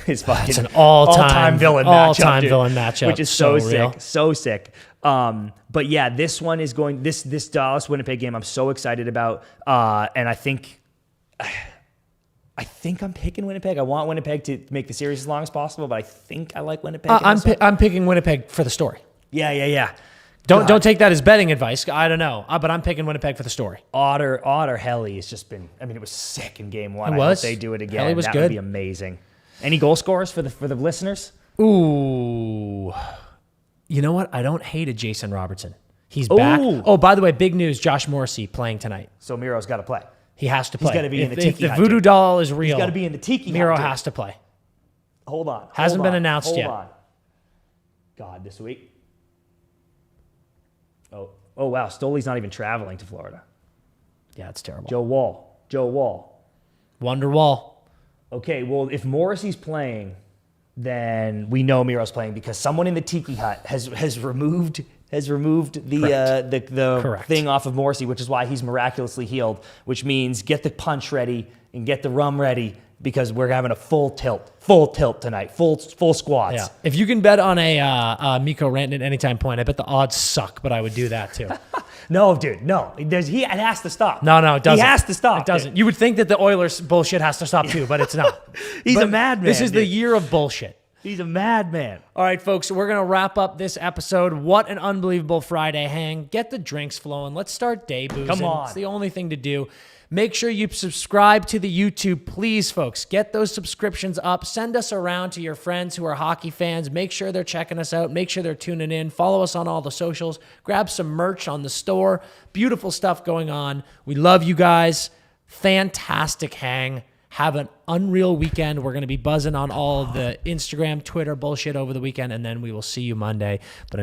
it's an all-time villain matchup, which is so sick, so sick. But yeah, this one is going this Dallas Winnipeg game. I'm so excited about, and I think I'm picking Winnipeg. I want Winnipeg to make the series as long as possible, but I think I like Winnipeg. I'm picking Winnipeg for the story. Yeah. Don't take that as betting advice. I don't know, but I'm picking Winnipeg for the story. Otter Helly has just been. I mean, it was sick in game one. It was. I hope they do it again. Helly was that good. Would be amazing. Any goal scorers for the listeners? Ooh, you know what? I don't hate a Jason Robertson. He's back. Oh, by the way, big news: Josh Morrissey playing tonight. So Miro's got to play. He has to play. He's got to be in the tiki. If the voodoo doll is real, he's got to be in the tiki. Miro has to play. Hold on. Hasn't been announced yet. Hold on. God, this week. Oh wow, Stoley's not even traveling to Florida. Yeah, it's terrible. Joe Wall. Wonderwall. Okay, well, if Morrissey's playing, then we know Miro's playing because someone in the Tiki Hut has removed the thing off of Morrissey, which is why he's miraculously healed, which means get the punch ready and get the rum ready because we're having a full tilt tonight, full squats. Yeah. If you can bet on a Mikko Rantanen anytime point, I bet the odds suck, but I would do that too. No, dude, no. It has to stop. No, it doesn't. He has to stop. It doesn't. Dude. You would think that the Oilers bullshit has to stop too, but it's not. He's a madman. This is the year of bullshit. He's a madman. All right, folks, we're going to wrap up this episode. What an unbelievable Friday hang. Get the drinks flowing. Let's start day boozing. Come on. It's the only thing to do. Make sure you subscribe to the YouTube, please, folks. Get those subscriptions up. Send us around to your friends who are hockey fans. Make sure they're checking us out. Make sure they're tuning in. Follow us on all the socials. Grab some merch on the store. Beautiful stuff going on. We love you guys. Fantastic hang. Have an unreal weekend. We're going to be buzzing on all of the Instagram, Twitter bullshit over the weekend, and then we will see you Monday. But